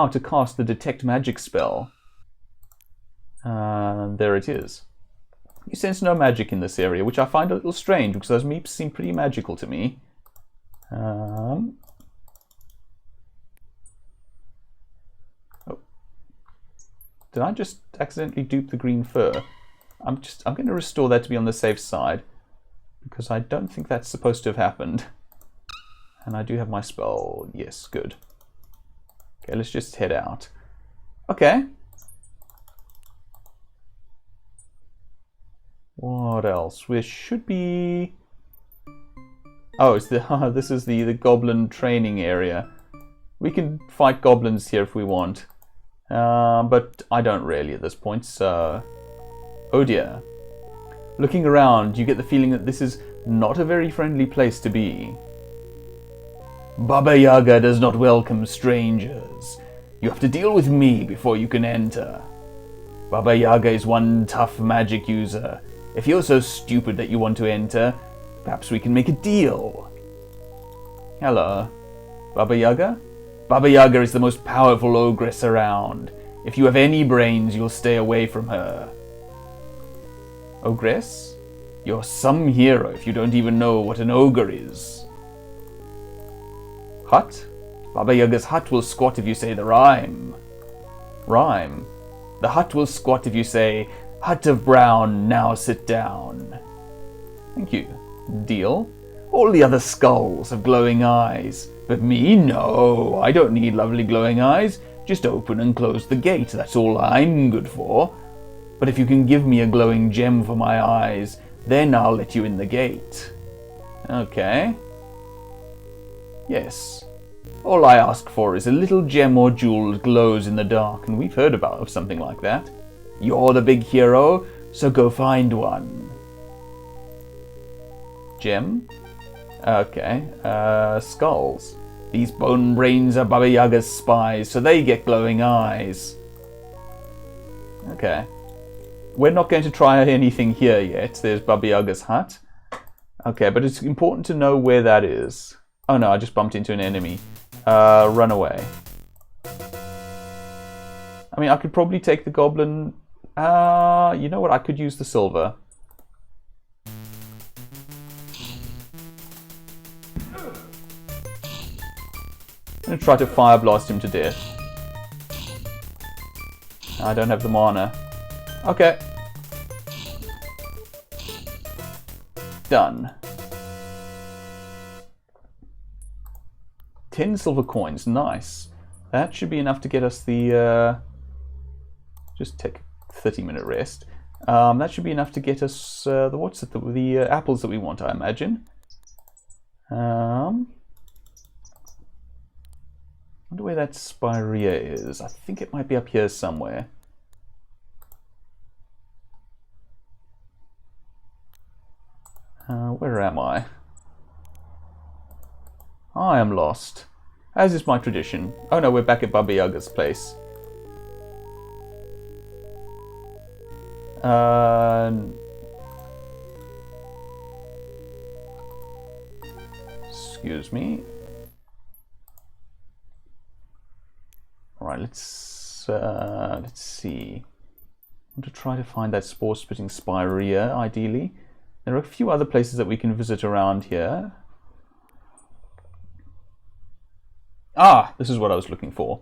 to cast the detect magic spell. There it is. You sense no magic in this area, which I find a little strange because those meeps seem pretty magical to me. Did I just accidentally dupe the green fur? I'm going to restore that to be on the safe side because I don't think that's supposed to have happened. And I do have my spell. Yes, good. Okay, let's just head out. Okay. What else? We should be... Oh, it's this is the goblin training area. We can fight goblins here if we want. But I don't really at this point, so... Oh dear. Looking around, you get the feeling that this is Not a very friendly place to be. Baba Yaga does not welcome strangers. You have to deal with me before you can enter. Baba Yaga is one tough magic user. If you're so stupid that you want to enter, perhaps we can make a deal. Hello. Baba Yaga? Baba Yaga is the most powerful ogress around. If you have any brains, you'll stay away from her. Ogress? You're some hero if you don't even know what an ogre is. Hut? Baba Yaga's hut will squat if you say the rhyme. Rhyme? The hut will squat if you say, Hut of Brown, now sit down. Thank you. Deal? All the other skulls have glowing eyes. But me, no. I don't need lovely glowing eyes. Just open and close the gate. That's all I'm good for. But if you can give me a glowing gem for my eyes, then I'll let you in the gate. Okay. Yes. All I ask for is a little gem or jewel that glows in the dark, and we've heard of something like that. You're the big hero, so go find one. Gem? Okay. Skulls. These bone brains are Baba Yaga's spies, so they get glowing eyes. Okay. We're not going to try anything here yet. There's Baba Yaga's hut. Okay, but it's important to know where that is. Oh no, I just bumped into an enemy. Run away. I mean, I could probably take the goblin. You know what? I could use the silver. I'm going to try to fire blast him to death. I don't have the mana. Okay. Done. 10 silver coins. Nice. That should be enough to get us the... just take a 30-minute rest. That should be enough to get us the apples that we want, I imagine. I wonder where that Spirea is. I think it might be up here somewhere. Where am I? I am lost. As is my tradition. Oh no, we're back at Baba Yaga's place. Excuse me. Alright, let's see. I want to try to find that spore-spitting Spirea, ideally. There are a few other places that we can visit around here. Ah, this is what I was looking for.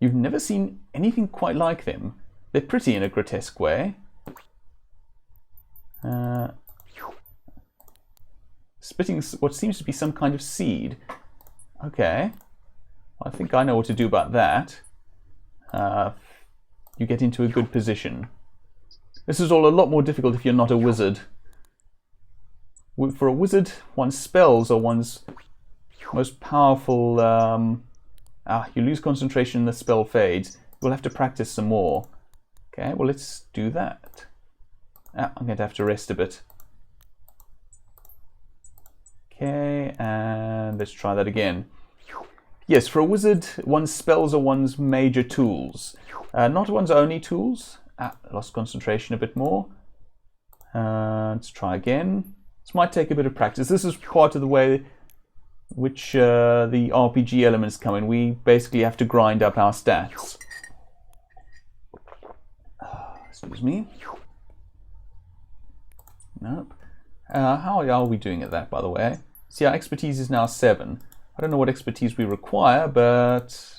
You've never seen anything quite like them. They're pretty in a grotesque way. Spitting what seems to be some kind of seed. Okay. Well, I think I know what to do about that. You get into a good position. This is all a lot more difficult if you're not a wizard. For a wizard, one's spells are one's most powerful... you lose concentration and the spell fades. We'll have to practice some more. Okay, well let's do that. I'm going to have to rest a bit. Okay, and let's try that again. Yes, for a wizard, one's spells are one's major tools. Not one's only tools. Lost concentration a bit more. Let's try again. This might take a bit of practice. This is part of the way which the RPG elements come in. We basically have to grind up our stats. Excuse me. Nope. How are we doing at that, by the way? See, our expertise is now 7. I don't know what expertise we require, but,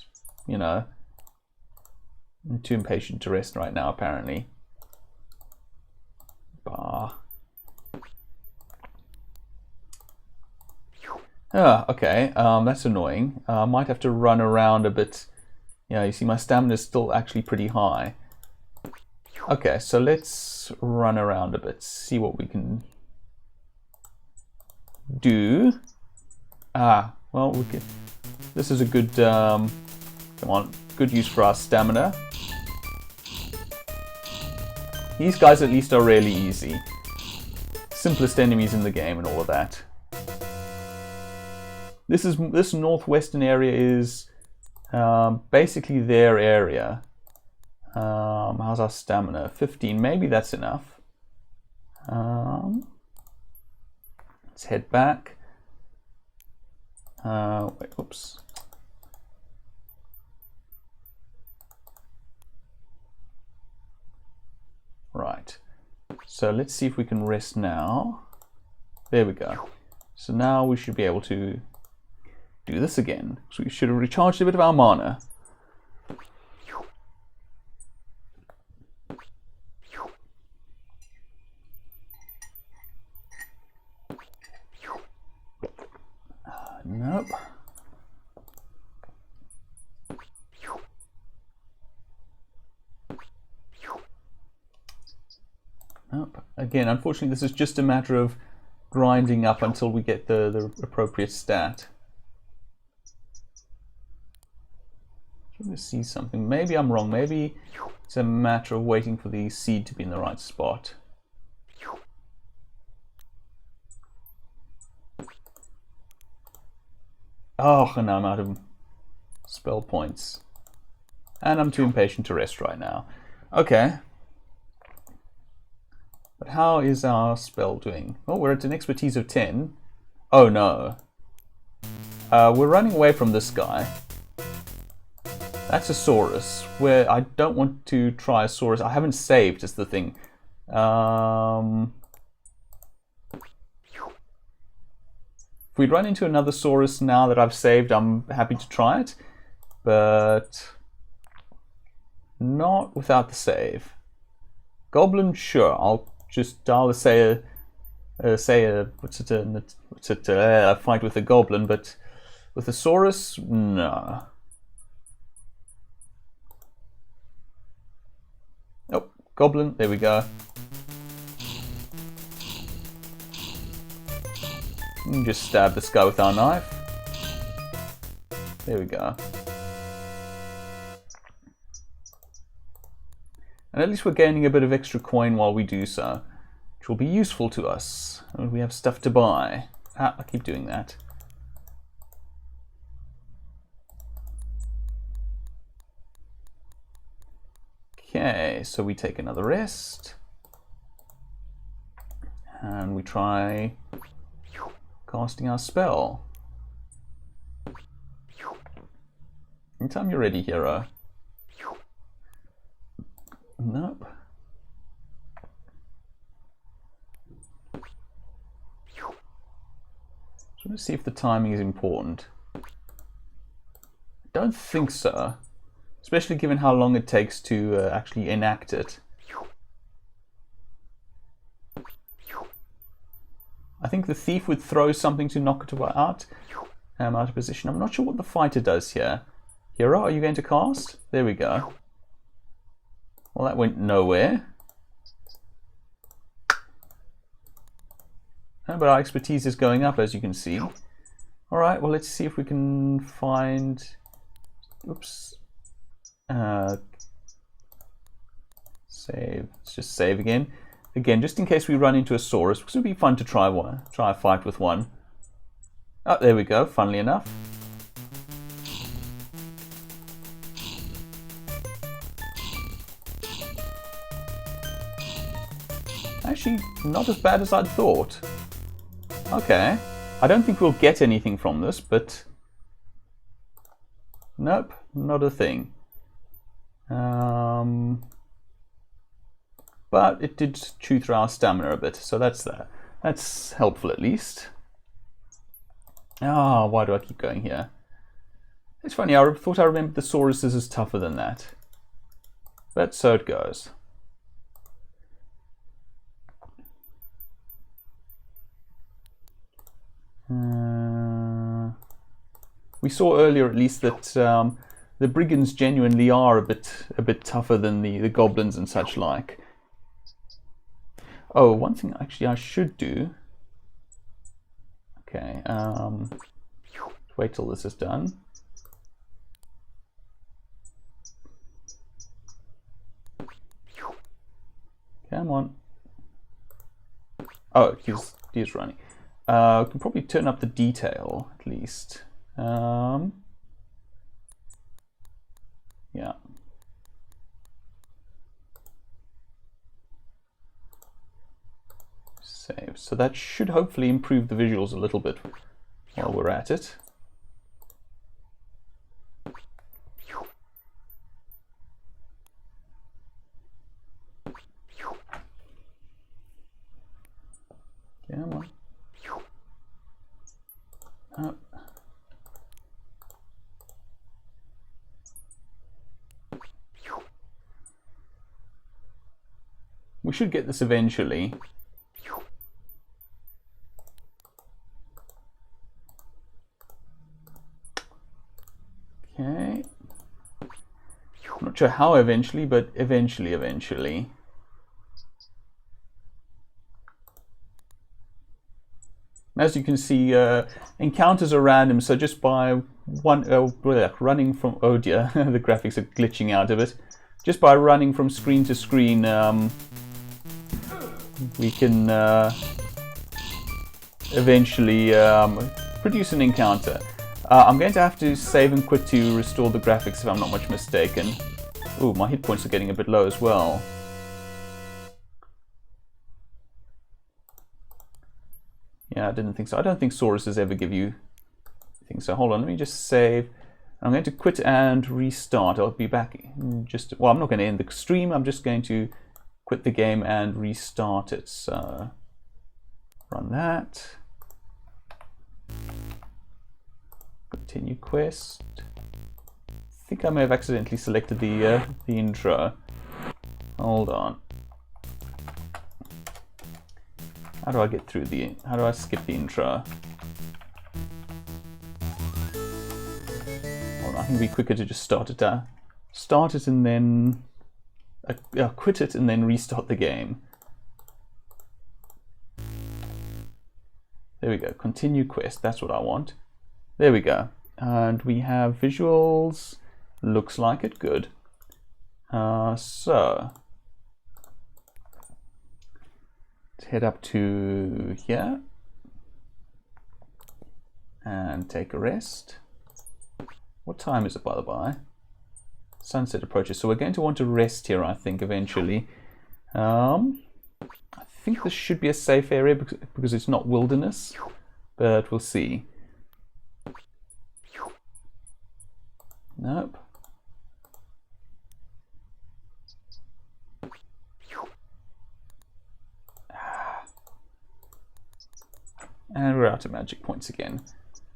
you know, I'm too impatient to rest right now, apparently. Bah. Okay, that's annoying. I might have to run around a bit. Yeah, you see my stamina is still actually pretty high. Okay, so let's run around a bit, see what we can do. Well, we can, this is a good, come on, good use for our stamina. These guys at least are really easy. Simplest enemies in the game and all of that. This northwestern area is basically their area. How's our stamina? 15. Maybe that's enough. Let's head back. Wait, oops. Right. So let's see if we can rest now. There we go. So now we should be able to do this again. So we should have recharged a bit of our mana. Nope. Nope. Again, unfortunately, this is just a matter of grinding up until we get the appropriate stat. I'm going to see something. Maybe I'm wrong. Maybe it's a matter of waiting for the seed to be in the right spot. Oh, and now I'm out of spell points. And I'm too impatient to rest right now. Okay. But how is our spell doing? Oh, we're at an expertise of 10. Oh no. We're running away from this guy. That's a Saurus, where I don't want to try a Saurus. I haven't saved, is the thing. If we'd run into another Saurus now that I've saved, I'm happy to try it. But not without the save. Goblin, sure. I'll say a fight with a goblin, but with a Saurus, no. Oh, goblin, there we go. And just stab this guy with our knife. There we go. And at least we're gaining a bit of extra coin while we do so, which will be useful to us. And we have stuff to buy. Ah, I keep doing that. Okay, so we take another rest. And we try casting our spell. Anytime you're ready, hero. Nope. Just want to see if the timing is important. I don't think so, especially given how long it takes to actually enact it. I think the thief would throw something to knock it out. I'm out of position. I'm not sure what the fighter does here. Hero, are you going to cast? There we go. Well, that went nowhere. But our expertise is going up, as you can see. Alright, well, let's see if we can find... Oops. Save. Let's just save again. Again, just in case we run into a Saurus, because it would be fun to try a fight with one. Oh, there we go, funnily enough. Actually, not as bad as I'd thought. Okay. I don't think we'll get anything from this, but... Nope, not a thing. But it did chew through our stamina a bit, so that's that. That's helpful at least. Ah, why do I keep going here? It's funny, I thought I remembered the Sauruses is tougher than that. But so it goes. We saw earlier, at least, that the brigands genuinely are a bit tougher than the goblins and such like. Oh, one thing actually I should do. Okay, wait till this is done. Come on. Oh, he's running. We can probably turn up the detail at least. Yeah. Save. So that should hopefully improve the visuals a little bit while we're at it. Come on. Oh. We should get this eventually. Okay. I'm not sure how eventually, but eventually. As you can see, encounters are random, so just by running from, oh dear, the graphics are glitching out of it. Just by running from screen to screen, we can eventually produce an encounter. I'm going to have to save and quit to restore the graphics if I'm not much mistaken. Ooh, my hit points are getting a bit low as well. Yeah, I didn't think so. I don't think Sauruses ever give you things. So hold on, let me just save. I'm going to quit and restart. I'll be back in just... Well, I'm not going to end the stream. I'm just going to quit the game and restart it. So run that. Continue quest. I think I may have accidentally selected the intro. Hold on. How do I get through the... How do I skip the intro? Well, I think it'd be quicker to just start it and then... quit it and then restart the game. There we go. Continue quest. That's what I want. There we go. And we have visuals. Looks like it. Good. So... head up to here and take a rest. What time is it, by the by? Sunset approaches, so we're going to want to rest here, I think, eventually. I think this should be a safe area because it's not wilderness, but we'll see. Nope. And we're out of magic points again.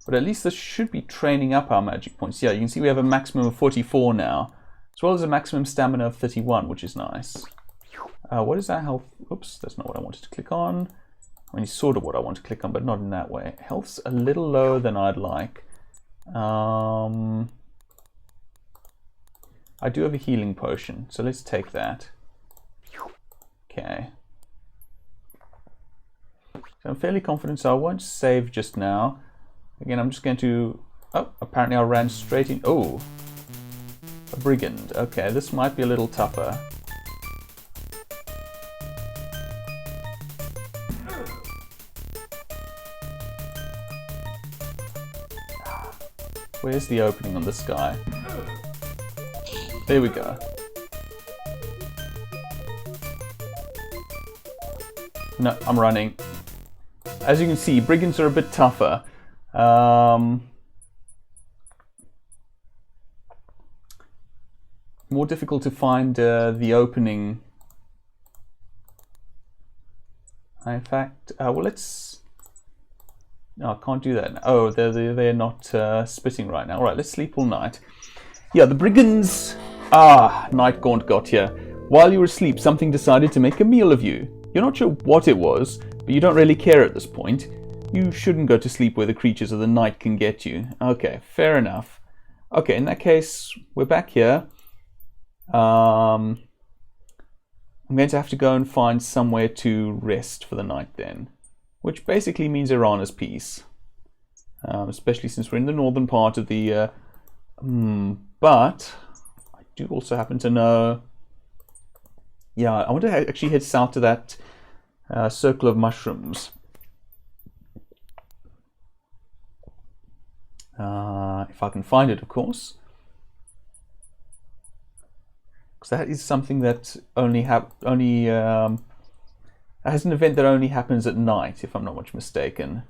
But at least this should be training up our magic points. Yeah, you can see we have a maximum of 44 now, as well as a maximum stamina of 31, which is nice. What is our health? Oops, that's not what I wanted to click on. I mean, it's sort of what I want to click on, but not in that way. Health's a little lower than I'd like. I do have a healing potion, so let's take that. Okay. So I'm fairly confident, so I won't save just now. Again, I'm just going to... Oh, apparently I ran straight in... Oh, a brigand. Okay, this might be a little tougher. Where's the opening on this guy? There we go. No, I'm running. As you can see, brigands are a bit tougher. More difficult to find the opening. In fact, well, let's... No, I can't do that. Oh, they're not spitting right now. All right, let's sleep all night. Yeah, the brigands... Ah, Night Gaunt got here. While you were asleep, something decided to make a meal of you. You're not sure what it was, but you don't really care at this point. You shouldn't go to sleep where the creatures of the night can get you. Okay, fair enough. Okay, in that case, we're back here. I'm going to have to go and find somewhere to rest for the night then, which basically means Irana's peace, especially since we're in the northern part of the... But I do also happen to know Yeah, I want to actually head south to that circle of mushrooms. If I can find it, of course. Because that is something that has an event that only happens at night, if I'm not much mistaken.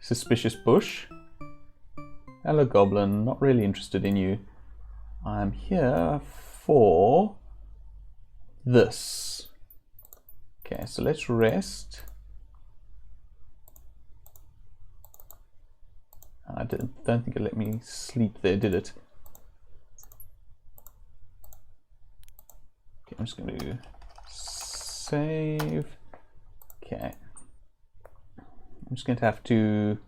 Suspicious bush. Hello, goblin. Not really interested in you. I'm here for this. Okay, so let's rest. I don't think it let me sleep there, did it? Okay, I'm just going to save. Okay. I'm just going to have to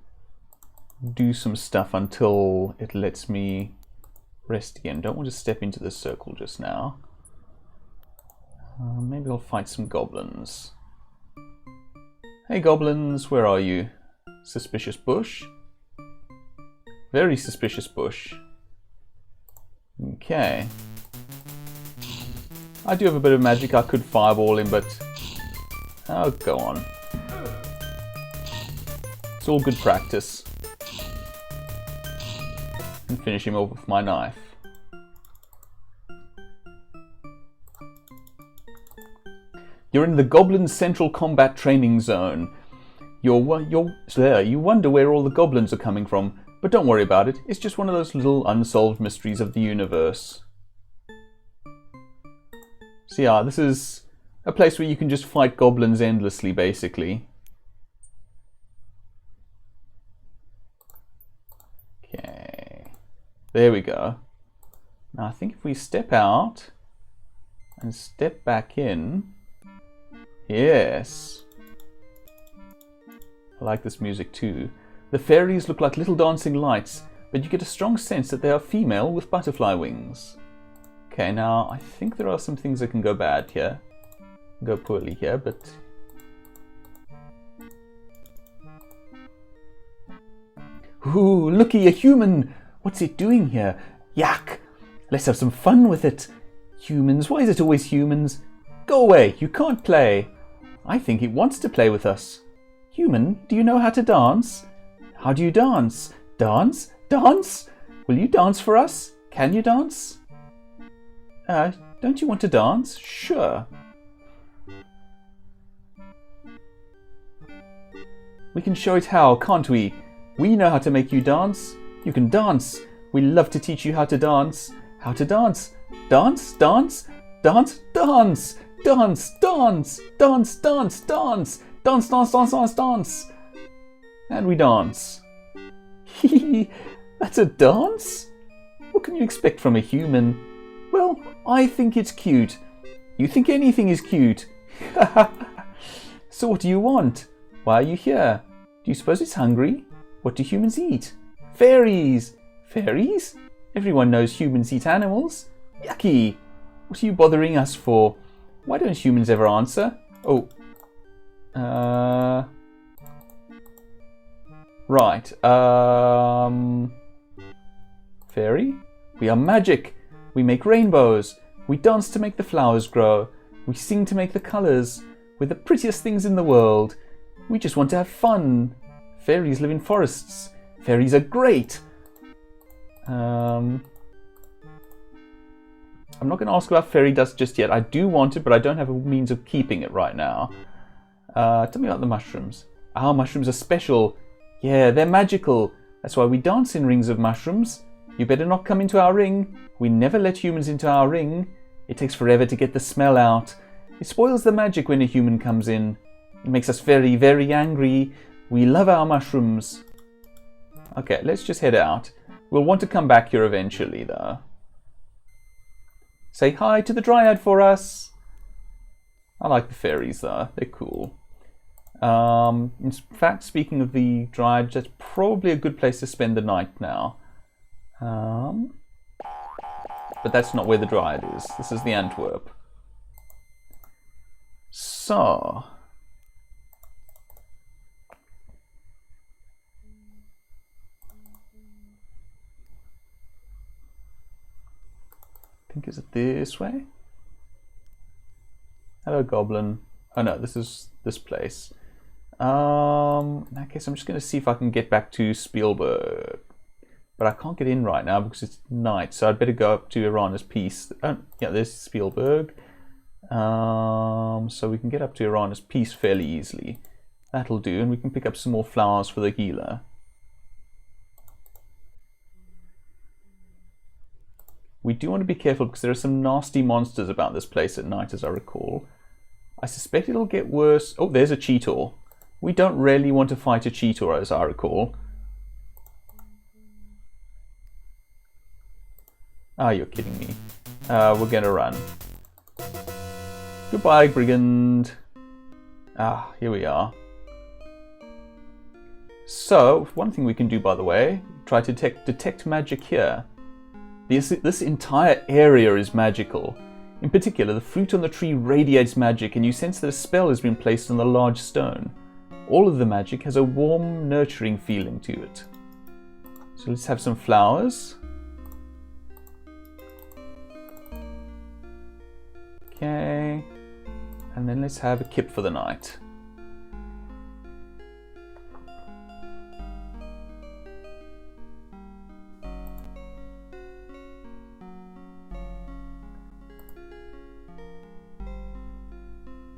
do some stuff until it lets me rest again. Don't want to step into this circle just now. Maybe I'll fight some goblins. Hey goblins, where are you? Suspicious bush. Very suspicious bush. Okay. I do have a bit of magic. I could fireball him, but oh, go on. It's all good practice. And finish him off with my knife. You're in the Goblin Central Combat Training Zone. You wonder where all the goblins are coming from, but don't worry about it. It's just one of those little unsolved mysteries of the universe. So yeah, this is a place where you can just fight goblins endlessly, basically. Okay, there we go. Now I think if we step out and step back in, yes. I like this music too. The fairies look like little dancing lights, but you get a strong sense that they are female with butterfly wings. Okay, now I think there are some things that can go bad here. Go poorly here, but... Ooh, looky, a human! What's it doing here? Yuck! Let's have some fun with it. Humans, why is it always humans? Go away, you can't play. I think it wants to play with us. Human, do you know how to dance? How do you dance? Dance? Dance? Will you dance for us? Can you dance? Don't you want to dance? Sure. We can show it how, can't we? We know how to make you dance. You can dance. We love to teach you how to dance. How to dance. Dance, dance, dance, dance, dance, dance, dance, dance, dance, dance, dance, dance, dance, dance. And we dance. That's a dance? What can you expect from a human? Well, I think it's cute. You think anything is cute. So what do you want? Why are you here? Do you suppose it's hungry? What do humans eat? Fairies! Fairies? Everyone knows humans eat animals. Yucky! What are you bothering us for? Why don't humans ever answer? Oh. Right. Fairy? We are magic. We make rainbows. We dance to make the flowers grow. We sing to make the colours. We're the prettiest things in the world. We just want to have fun. Fairies live in forests. Fairies are great. I'm not going to ask about fairy dust just yet. I do want it, but I don't have a means of keeping it right now. Tell me about the mushrooms. Our mushrooms are special. Yeah, they're magical. That's why we dance in rings of mushrooms. You better not come into our ring. We never let humans into our ring. It takes forever to get the smell out. It spoils the magic when a human comes in. It makes us very, very angry. We love our mushrooms. Okay, let's just head out. We'll want to come back here eventually, though. Say hi to the Dryad for us. I like the fairies, though. They're cool. In fact, speaking of the Dryad, that's probably a good place to spend the night now. But that's not where the Dryad is. This is the Antwerp. So... Is it this way? Hello, goblin. Oh no, this is this place. In that case, I'm just going to see if I can get back to Spielburg. But I can't get in right now because it's night, so I'd better go up to Erasmus Peace. Oh, yeah, there's Spielburg. So we can get up to Erasmus Peace fairly easily. That'll do, and we can pick up some more flowers for the healer. We do want to be careful because there are some nasty monsters about this place at night, as I recall. I suspect it'll get worse. Oh, there's a Cheetor. We don't really want to fight a Cheetor, as I recall. Ah, you're kidding me. We're going to run. Goodbye, brigand. Ah, here we are. So, one thing we can do, by the way, try to detect magic here. This entire area is magical. In particular, the fruit on the tree radiates magic, and you sense that a spell has been placed on the large stone. All of the magic has a warm, nurturing feeling to it. So let's have some flowers. Okay. And then let's have a kip for the night.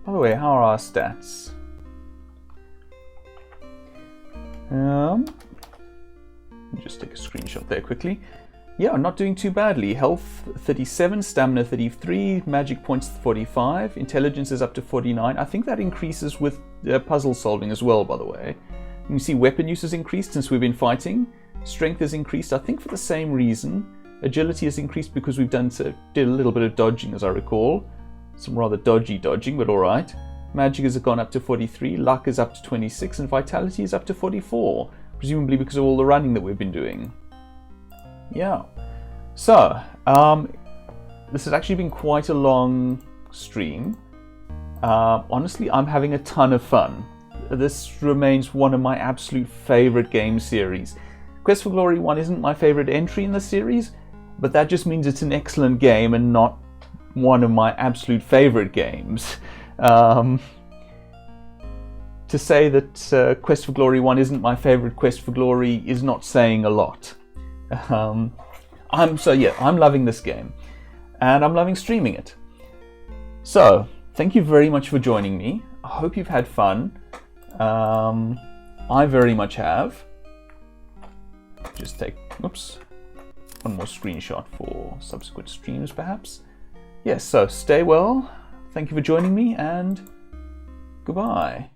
By the way, how are our stats? Let me just take a screenshot there quickly. Yeah, not doing too badly. Health 37, stamina 33, magic points 45, intelligence is up to 49. I think that increases with puzzle solving as well, by the way. You can see weapon use has increased since we've been fighting. Strength has increased, I think for the same reason. Agility has increased because we've did a little bit of dodging, as I recall. Some rather dodgy dodging, but alright. Magic has gone up to 43, luck is up to 26, and vitality is up to 44. Presumably because of all the running that we've been doing. Yeah. So, this has actually been quite a long stream. Honestly, I'm having a ton of fun. This remains one of my absolute favourite game series. Quest for Glory 1 isn't my favourite entry in the series, but that just means it's an excellent game and not one of my absolute favourite games. To say that Quest for Glory 1 isn't my favourite Quest for Glory is not saying a lot. I'm loving this game, and I'm loving streaming it. So, thank you very much for joining me. I hope you've had fun. I very much have. Just take, one more screenshot for subsequent streams, perhaps. Yes, so stay well. Thank you for joining me, and goodbye.